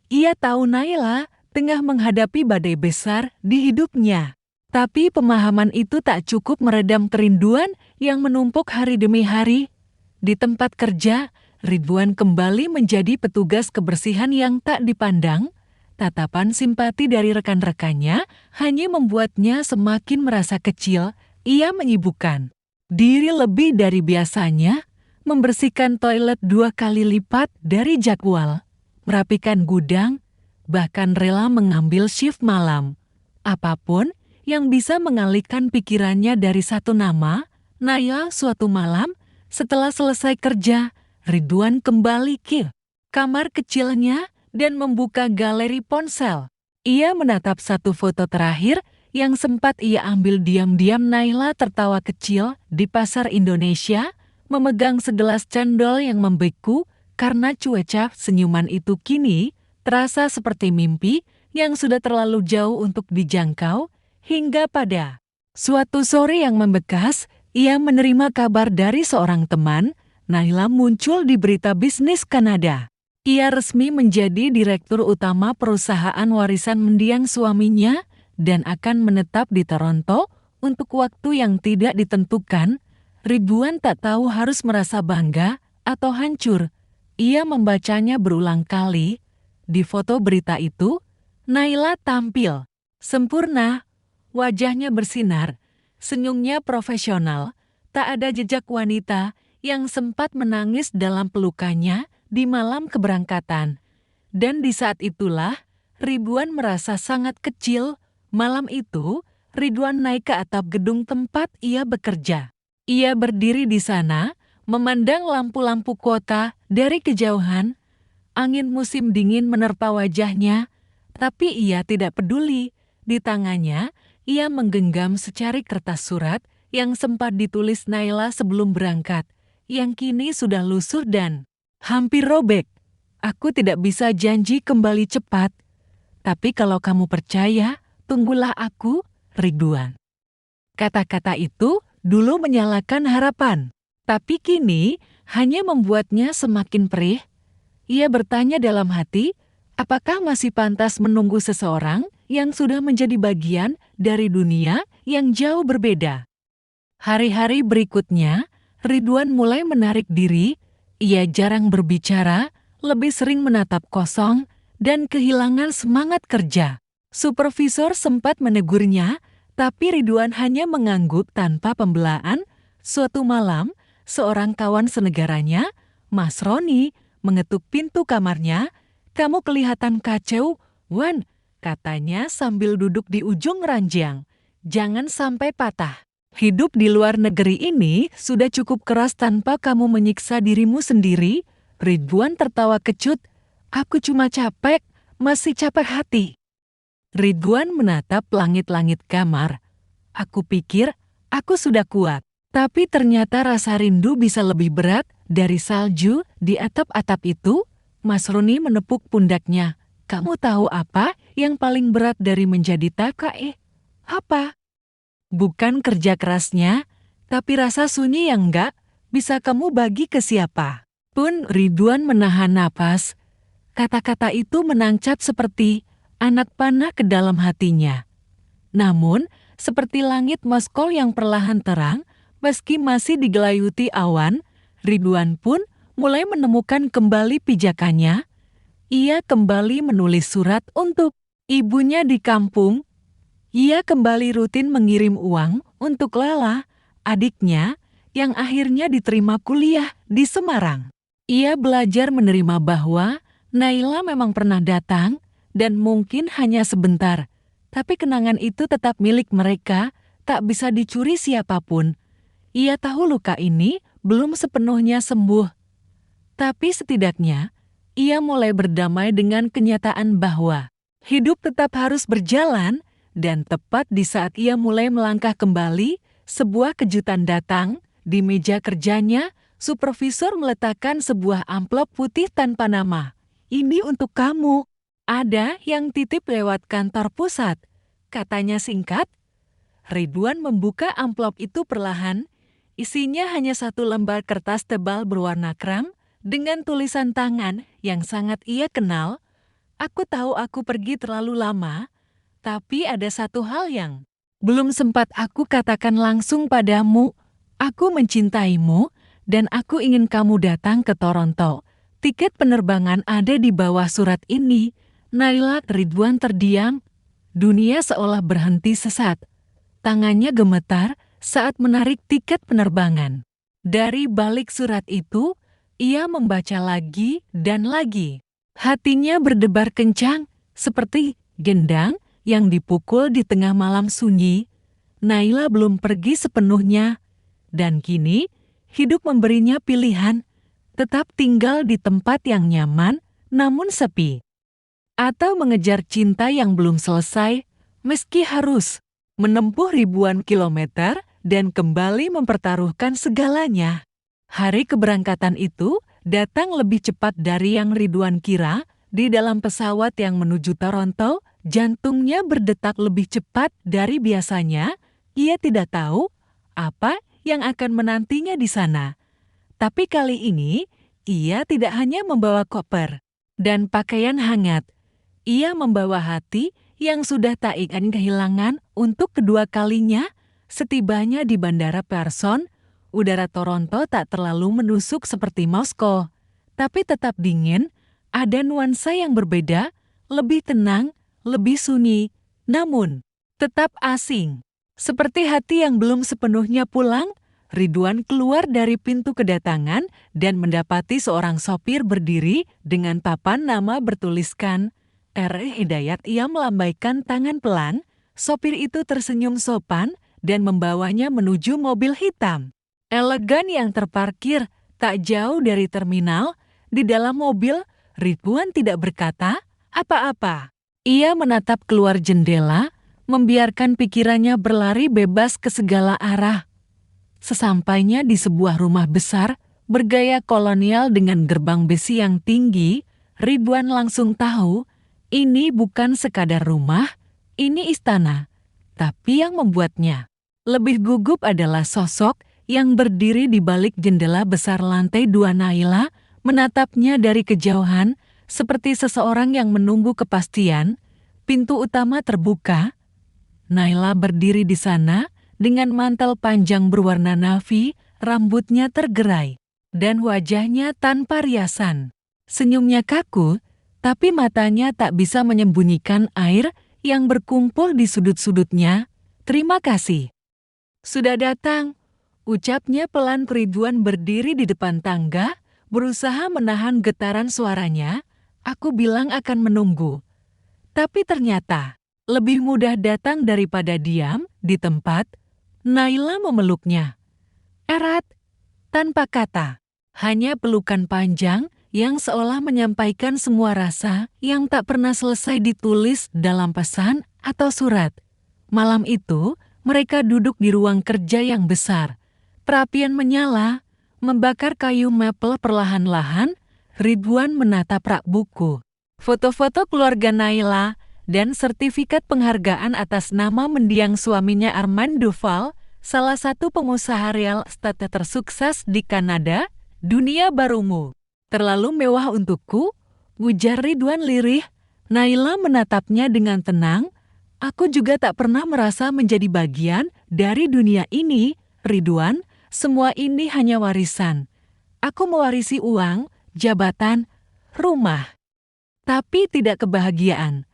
[SPEAKER 1] Ia tahu Naila tengah menghadapi badai besar di hidupnya. Tapi pemahaman itu tak cukup meredam kerinduan yang menumpuk hari demi hari. Di tempat kerja, Ridwan kembali menjadi petugas kebersihan yang tak dipandang. Tatapan simpati dari rekan-rekannya hanya membuatnya semakin merasa kecil. Ia menyibukkan diri lebih dari biasanya, membersihkan toilet 2 kali lipat dari jadwal, merapikan gudang, bahkan rela mengambil shift malam. Apapun yang bisa mengalihkan pikirannya dari satu nama. Naila suatu malam, setelah selesai kerja, Ridwan kembali ke kamar kecilnya dan membuka galeri ponsel. Ia menatap satu foto terakhir yang sempat ia ambil diam-diam. Naila tertawa kecil di pasar Indonesia, memegang segelas cendol yang membeku karena cuaca. Senyuman itu kini terasa seperti mimpi yang sudah terlalu jauh untuk dijangkau. Hingga pada suatu sore yang membekas, ia menerima kabar dari seorang teman. Naila muncul di berita bisnis Kanada. Ia resmi menjadi direktur utama perusahaan warisan mendiang suaminya dan akan menetap di Toronto untuk waktu yang tidak ditentukan. Ridwan tak tahu harus merasa bangga atau hancur. Ia membacanya berulang kali. Di foto berita itu, Naila tampil sempurna. Wajahnya bersinar, senyumnya profesional, tak ada jejak wanita yang sempat menangis dalam pelukannya di malam keberangkatan. Dan di saat itulah, Ridwan merasa sangat kecil. Malam itu, Ridwan naik ke atap gedung tempat ia bekerja. Ia berdiri di sana, memandang lampu-lampu kota dari kejauhan. Angin musim dingin menerpa wajahnya, tapi ia tidak peduli. Di tangannya, ia menggenggam secari kertas surat yang sempat ditulis Naila sebelum berangkat, yang kini sudah lusuh dan hampir robek. Aku tidak bisa janji kembali cepat, tapi kalau kamu percaya, tunggulah aku. Ridwan. Kata-kata itu dulu menyalakan harapan, tapi kini hanya membuatnya semakin perih. Ia bertanya dalam hati, apakah masih pantas menunggu seseorang yang sudah menjadi bagian dari dunia yang jauh berbeda? Hari-hari berikutnya, Ridwan mulai menarik diri. Ia jarang berbicara, lebih sering menatap kosong, dan kehilangan semangat kerja. Supervisor sempat menegurnya, tapi Ridwan hanya mengangguk tanpa pembelaan. Suatu malam, seorang kawan senegaranya, Mas Roni, mengetuk pintu kamarnya. "Kamu kelihatan kacau, Wan," katanya sambil duduk di ujung ranjang. "Jangan sampai patah. Hidup di luar negeri ini sudah cukup keras tanpa kamu menyiksa dirimu sendiri." Ridwan tertawa kecut. "Aku cuma capek, masih capek hati." Ridwan menatap langit-langit kamar. "Aku pikir aku sudah kuat, tapi ternyata rasa rindu bisa lebih berat dari salju di atap-atap itu." Mas Roni menepuk pundaknya. "Kamu tahu apa yang paling berat dari menjadi TKI? Apa? Bukan kerja kerasnya, tapi rasa sunyi yang enggak bisa kamu bagi ke siapa pun." Ridwan menahan napas. Kata-kata itu menancap seperti anak panah ke dalam hatinya. Namun, seperti langit Moskow yang perlahan terang, meski masih digelayuti awan, Ridwan pun mulai menemukan kembali pijakannya. Ia kembali menulis surat untuk ibunya di kampung. Ia kembali rutin mengirim uang untuk Lala, adiknya, yang akhirnya diterima kuliah di Semarang. Ia belajar menerima bahwa Naila memang pernah datang, dan mungkin hanya sebentar, tapi kenangan itu tetap milik mereka, tak bisa dicuri siapapun. Ia tahu luka ini belum sepenuhnya sembuh, tapi setidaknya ia mulai berdamai dengan kenyataan bahwa hidup tetap harus berjalan. Dan tepat di saat ia mulai melangkah kembali, sebuah kejutan datang. Di meja kerjanya, supervisor meletakkan sebuah amplop putih tanpa nama. "Ini untuk kamu. Ada yang titip lewat kantor pusat," katanya singkat. Ridwan membuka amplop itu perlahan. Isinya hanya satu lembar kertas tebal berwarna krem dengan tulisan tangan yang sangat ia kenal. "Aku tahu aku pergi terlalu lama, tapi ada satu hal yang belum sempat aku katakan langsung padamu. Aku mencintaimu dan aku ingin kamu datang ke Toronto. Tiket penerbangan ada di bawah surat ini." Naila. Ridwan terdiam. Dunia seolah berhenti sesaat. Tangannya gemetar saat menarik tiket penerbangan. Dari balik surat itu, ia membaca lagi dan lagi. Hatinya berdebar kencang, seperti gendang yang dipukul di tengah malam sunyi. Naila belum pergi sepenuhnya, dan kini hidup memberinya pilihan: tetap tinggal di tempat yang nyaman namun sepi, atau mengejar cinta yang belum selesai meski harus menempuh ribuan kilometer dan kembali mempertaruhkan segalanya. Hari keberangkatan itu datang lebih cepat dari yang Ridwan kira. Di dalam pesawat yang menuju Toronto, jantungnya berdetak lebih cepat dari biasanya. Ia tidak tahu apa yang akan menantinya di sana. Tapi kali ini, ia tidak hanya membawa koper dan pakaian hangat. Ia membawa hati yang sudah tak ingin kehilangan untuk kedua kalinya. Setibanya di Bandara Pearson, udara Toronto tak terlalu menusuk seperti Moskow, tapi tetap dingin. Ada nuansa yang berbeda, lebih tenang, lebih sunyi, namun tetap asing. Seperti hati yang belum sepenuhnya pulang, Ridwan keluar dari pintu kedatangan dan mendapati seorang sopir berdiri dengan papan nama bertuliskan R. Hidayat. Ia melambaikan tangan pelan. Sopir itu tersenyum sopan dan membawanya menuju mobil hitam elegan yang terparkir tak jauh dari terminal. Di dalam mobil, Ridwan tidak berkata apa-apa. Ia menatap keluar jendela, membiarkan pikirannya berlari bebas ke segala arah. Sesampainya di sebuah rumah besar bergaya kolonial dengan gerbang besi yang tinggi, Ridwan langsung tahu ini bukan sekadar rumah, ini istana. Tapi yang membuatnya lebih gugup adalah sosok yang berdiri di balik jendela besar lantai 2. Naila menatapnya dari kejauhan seperti seseorang yang menunggu kepastian. Pintu utama terbuka. Naila berdiri di sana dengan mantel panjang berwarna navy, rambutnya tergerai, dan wajahnya tanpa riasan. Senyumnya kaku, tapi matanya tak bisa menyembunyikan air yang berkumpul di sudut-sudutnya. "Terima kasih sudah datang," ucapnya pelan. Ridwan berdiri di depan tangga, berusaha menahan getaran suaranya. "Aku bilang akan menunggu, tapi ternyata lebih mudah datang daripada diam di tempat." Naila memeluknya erat, tanpa kata. Hanya pelukan panjang yang seolah menyampaikan semua rasa yang tak pernah selesai ditulis dalam pesan atau surat. Malam itu, mereka duduk di ruang kerja yang besar. Perapian menyala, membakar kayu mapel perlahan-lahan. Ridwan menatap rak buku, foto-foto keluarga Naila, dan sertifikat penghargaan atas nama mendiang suaminya Armand Duval, salah satu pengusaha real estate tersukses di Kanada. "Dunia barumu terlalu mewah untukku," ujar Ridwan lirih. Naila menatapnya dengan tenang. "Aku juga tak pernah merasa menjadi bagian dari dunia ini, Ridwan. Semua ini hanya warisan. Aku mewarisi uang, jabatan, rumah, tapi tidak kebahagiaan.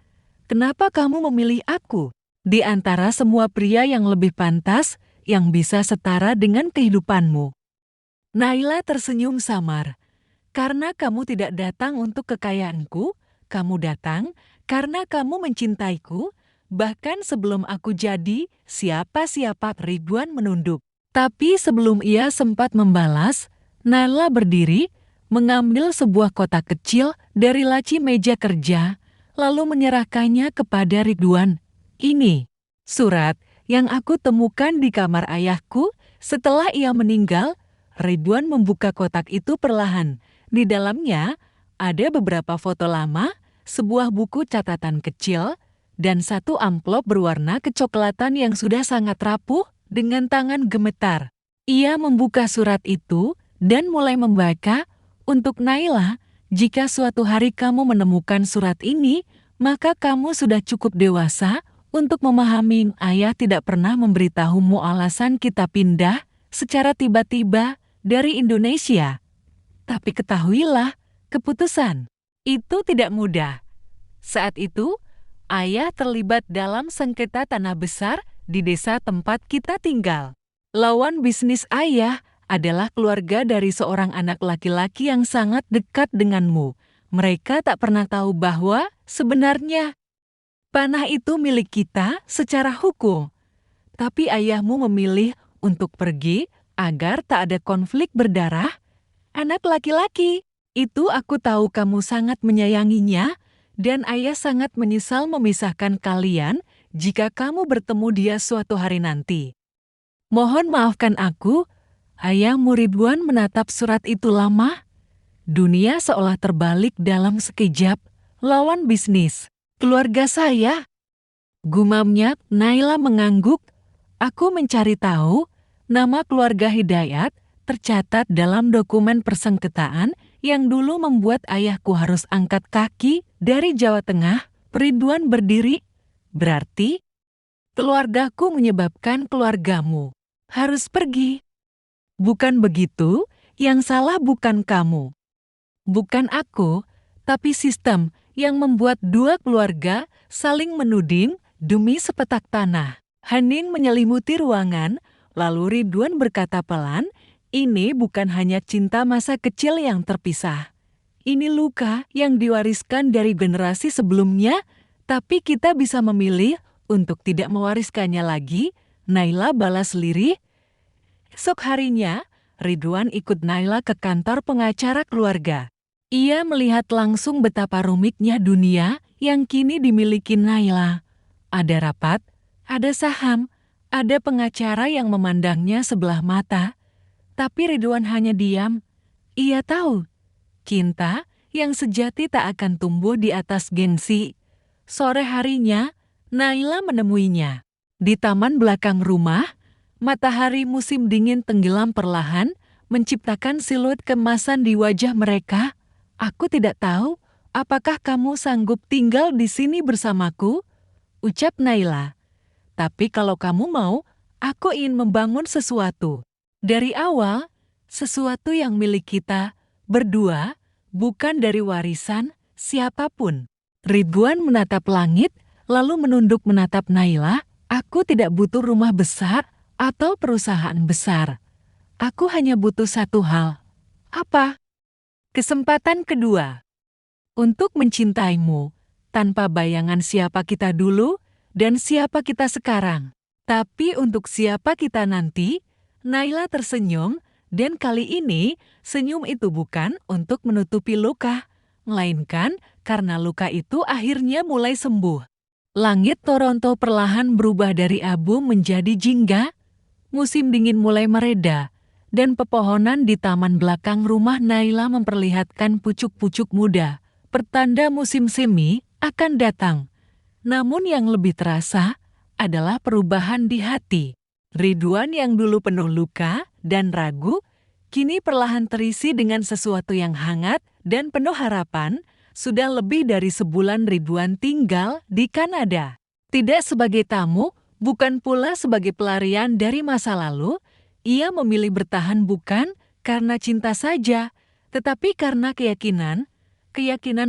[SPEAKER 1] Kenapa kamu memilih aku di antara semua pria yang lebih pantas, yang bisa setara dengan kehidupanmu?" Naila tersenyum samar. "Karena kamu tidak datang untuk kekayaanku, kamu datang karena kamu mencintaiku, bahkan sebelum aku jadi siapa-siapa." Ridwan menunduk. Tapi sebelum ia sempat membalas, Naila berdiri, mengambil sebuah kotak kecil dari laci meja kerja, lalu menyerahkannya kepada Ridwan. "Ini surat yang aku temukan di kamar ayahku setelah ia meninggal." Ridwan membuka kotak itu perlahan. Di dalamnya ada beberapa foto lama, sebuah buku catatan kecil, dan satu amplop berwarna kecoklatan yang sudah sangat rapuh. Dengan tangan gemetar, ia membuka surat itu dan mulai membaca. "Untuk Naila, jika suatu hari kamu menemukan surat ini, maka kamu sudah cukup dewasa untuk memahami ayah tidak pernah memberitahumu alasan kita pindah secara tiba-tiba dari Indonesia. Tapi ketahuilah, keputusan itu tidak mudah. Saat itu, ayah terlibat dalam sengketa tanah besar di desa tempat kita tinggal. Lawan bisnis ayah adalah keluarga dari seorang anak laki-laki yang sangat dekat denganmu. Mereka tak pernah tahu bahwa sebenarnya panah itu milik kita secara hukum. Tapi ayahmu memilih untuk pergi agar tak ada konflik berdarah. Anak laki-laki, itu aku tahu kamu sangat menyayanginya, dan ayah sangat menyesal memisahkan kalian jika kamu bertemu dia suatu hari nanti. Mohon maafkan aku." Ayahmu. Ridwan menatap surat itu lama. Dunia seolah terbalik dalam sekejap. "Lawan bisnis keluarga saya," gumamnya. Naila mengangguk. "Aku mencari tahu, nama keluarga Hidayat tercatat dalam dokumen persengketaan yang dulu membuat ayahku harus angkat kaki dari Jawa Tengah." Ridwan berdiri. "Berarti keluargaku menyebabkan keluargamu harus pergi." "Bukan begitu, yang salah bukan kamu, bukan aku, tapi sistem yang membuat dua keluarga saling menuding demi sepetak tanah." Hening menyelimuti ruangan, lalu Ridwan berkata pelan, "Ini bukan hanya cinta masa kecil yang terpisah. Ini luka yang diwariskan dari generasi sebelumnya, tapi kita bisa memilih untuk tidak mewariskannya lagi." Naila balas lirih. Esok harinya, Ridwan ikut Naila ke kantor pengacara keluarga. Ia melihat langsung betapa rumitnya dunia yang kini dimiliki Naila. Ada rapat, ada saham, ada pengacara yang memandangnya sebelah mata. Tapi Ridwan hanya diam. Ia tahu, cinta yang sejati tak akan tumbuh di atas gengsi. Sore harinya, Naila menemuinya Di taman belakang rumah, matahari musim dingin tenggelam perlahan, menciptakan siluet kemasan di wajah mereka. Aku tidak tahu, apakah kamu sanggup tinggal di sini bersamaku? Ucap Naila. Tapi kalau kamu mau, aku ingin membangun sesuatu. Dari awal, sesuatu yang milik kita, berdua, bukan dari warisan siapapun. Ridwan menatap langit, lalu menunduk menatap Naila. Aku tidak butuh rumah besar atau perusahaan besar. Aku hanya butuh satu hal. Apa? Kesempatan kedua. Untuk mencintaimu, tanpa bayangan siapa kita dulu dan siapa kita sekarang. Tapi untuk siapa kita nanti, Naila tersenyum, dan kali ini senyum itu bukan untuk menutupi luka, melainkan karena luka itu akhirnya mulai sembuh. Langit Toronto perlahan berubah dari abu menjadi jingga, musim dingin mulai mereda, dan pepohonan di taman belakang rumah Naila memperlihatkan pucuk-pucuk muda, pertanda musim semi akan datang. Namun yang lebih terasa adalah perubahan di hati. Ridwan yang dulu penuh luka dan ragu, kini perlahan terisi dengan sesuatu yang hangat dan penuh harapan. Sudah lebih dari sebulan Ridwan tinggal di Kanada. Tidak sebagai tamu, bukan pula sebagai pelarian dari masa lalu, ia memilih bertahan bukan karena cinta saja, tetapi karena keyakinan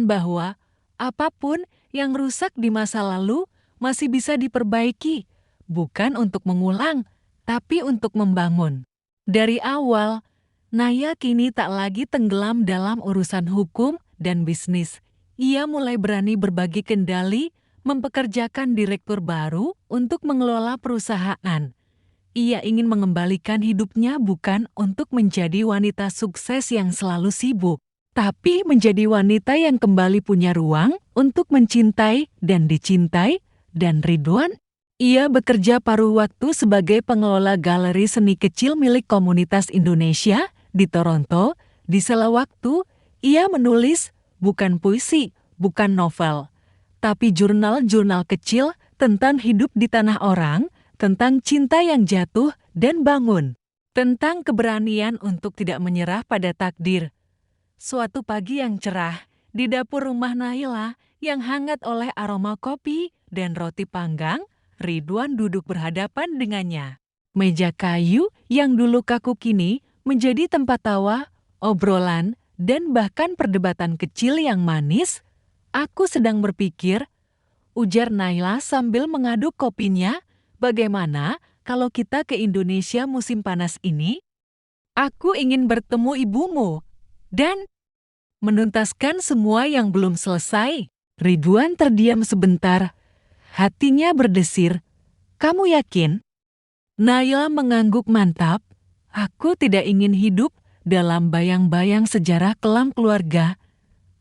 [SPEAKER 1] bahwa apapun yang rusak di masa lalu masih bisa diperbaiki, bukan untuk mengulang, tapi untuk membangun. Dari awal, Naya kini tak lagi tenggelam dalam urusan hukum dan bisnis. Ia mulai berani berbagi kendali, mempekerjakan direktur baru untuk mengelola perusahaan. Ia ingin mengembalikan hidupnya bukan untuk menjadi wanita sukses yang selalu sibuk, tapi menjadi wanita yang kembali punya ruang untuk mencintai dan dicintai. Dan Ridwan, ia bekerja paruh waktu sebagai pengelola galeri seni kecil milik komunitas Indonesia di Toronto. Di sela waktu, ia menulis bukan puisi, bukan novel, tapi jurnal-jurnal kecil tentang hidup di tanah orang, tentang cinta yang jatuh dan bangun, tentang keberanian untuk tidak menyerah pada takdir. Suatu pagi yang cerah, di dapur rumah Naila yang hangat oleh aroma kopi dan roti panggang, Ridwan duduk berhadapan dengannya. Meja kayu yang dulu kaku kini menjadi tempat tawa, obrolan, dan bahkan perdebatan kecil yang manis. Aku sedang berpikir, ujar Naila sambil mengaduk kopinya, bagaimana kalau kita ke Indonesia musim panas ini? Aku ingin bertemu ibumu dan menuntaskan semua yang belum selesai. Ridwan terdiam sebentar, hatinya berdesir. Kamu yakin? Naila mengangguk mantap. Aku tidak ingin hidup dalam bayang-bayang sejarah kelam keluarga.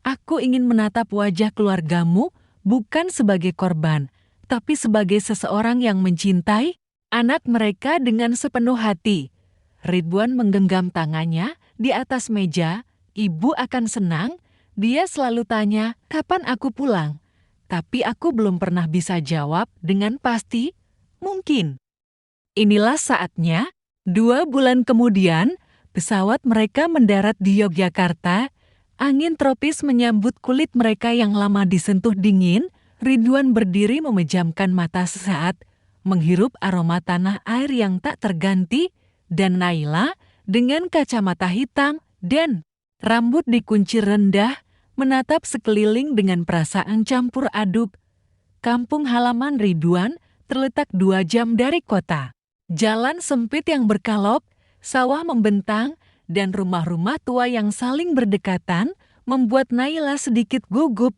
[SPEAKER 1] Aku ingin menatap wajah keluargamu bukan sebagai korban, tapi sebagai seseorang yang mencintai anak mereka dengan sepenuh hati. Ridwan menggenggam tangannya di atas meja. Ibu akan senang. Dia selalu tanya, kapan aku pulang? Tapi aku belum pernah bisa jawab dengan pasti, mungkin. Inilah saatnya. 2 bulan kemudian, pesawat mereka mendarat di Yogyakarta. Angin tropis menyambut kulit mereka yang lama disentuh dingin. Ridwan berdiri memejamkan mata sesaat, menghirup aroma tanah air yang tak terganti, dan Naila dengan kacamata hitam dan rambut dikunci rendah, menatap sekeliling dengan perasaan campur aduk. Kampung halaman Ridwan terletak 2 jam dari kota. Jalan sempit yang berkelok, sawah membentang, dan rumah-rumah tua yang saling berdekatan membuat Naila sedikit gugup.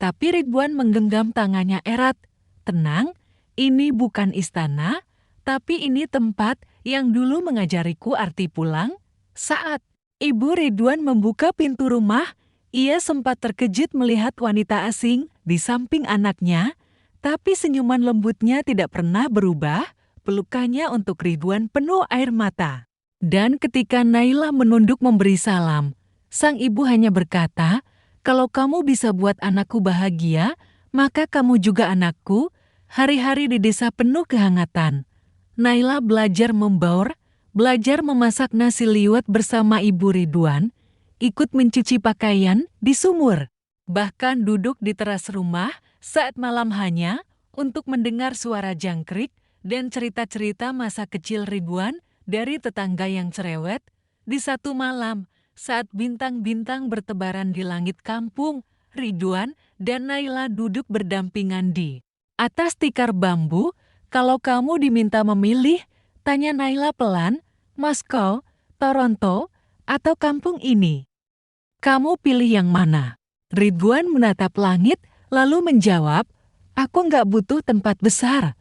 [SPEAKER 1] Tapi Ridwan menggenggam tangannya erat. Tenang, ini bukan istana, tapi ini tempat yang dulu mengajariku arti pulang. Saat Ibu Ridwan membuka pintu rumah, ia sempat terkejut melihat wanita asing di samping anaknya, tapi senyuman lembutnya tidak pernah berubah. Pelukannya untuk Ridwan penuh air mata. Dan ketika Naila menunduk memberi salam, sang ibu hanya berkata, kalau kamu bisa buat anakku bahagia, maka kamu juga anakku. Hari-hari di desa penuh kehangatan. Naila belajar membaur, belajar memasak nasi liwet bersama Ibu Ridwan, ikut mencuci pakaian di sumur. Bahkan duduk di teras rumah saat malam hanya untuk mendengar suara jangkrik dan cerita-cerita masa kecil Ridwan dari tetangga yang cerewet. Di satu malam, saat bintang-bintang bertebaran di langit kampung, Ridwan dan Naila duduk berdampingan di atas tikar bambu. Kalau kamu diminta memilih, tanya Naila pelan, Moskow, Toronto, atau kampung ini? Kamu pilih yang mana? Ridwan menatap langit lalu menjawab, aku nggak butuh tempat besar.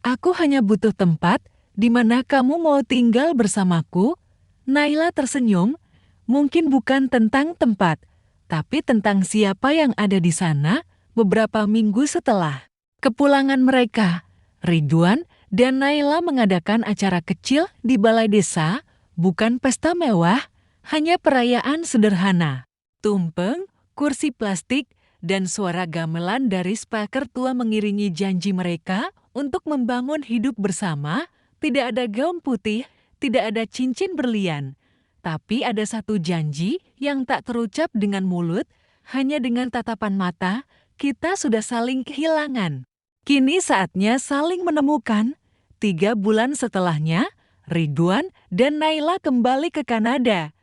[SPEAKER 1] Aku hanya butuh tempat di mana kamu mau tinggal bersamaku. Naila tersenyum, mungkin bukan tentang tempat, tapi tentang siapa yang ada di sana beberapa minggu setelah kepulangan mereka. Ridwan dan Naila mengadakan acara kecil di balai desa, bukan pesta mewah, hanya perayaan sederhana. Tumpeng, kursi plastik, dan suara gamelan dari speaker tua mengiringi janji mereka untuk membangun hidup bersama. Tidak ada gaun putih, tidak ada cincin berlian. Tapi ada satu janji yang tak terucap dengan mulut, hanya dengan tatapan mata, kita sudah saling kehilangan. Kini saatnya saling menemukan. 3 bulan setelahnya, Ridwan dan Naila kembali ke Kanada.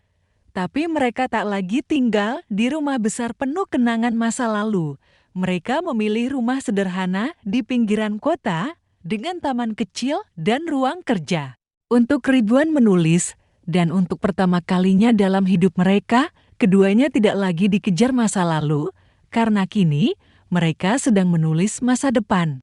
[SPEAKER 1] Tapi mereka tak lagi tinggal di rumah besar penuh kenangan masa lalu. Mereka memilih rumah sederhana di pinggiran kota dengan taman kecil dan ruang kerja. Untuk Ridwan menulis, dan untuk pertama kalinya dalam hidup mereka, keduanya tidak lagi dikejar masa lalu, karena kini mereka sedang menulis masa depan.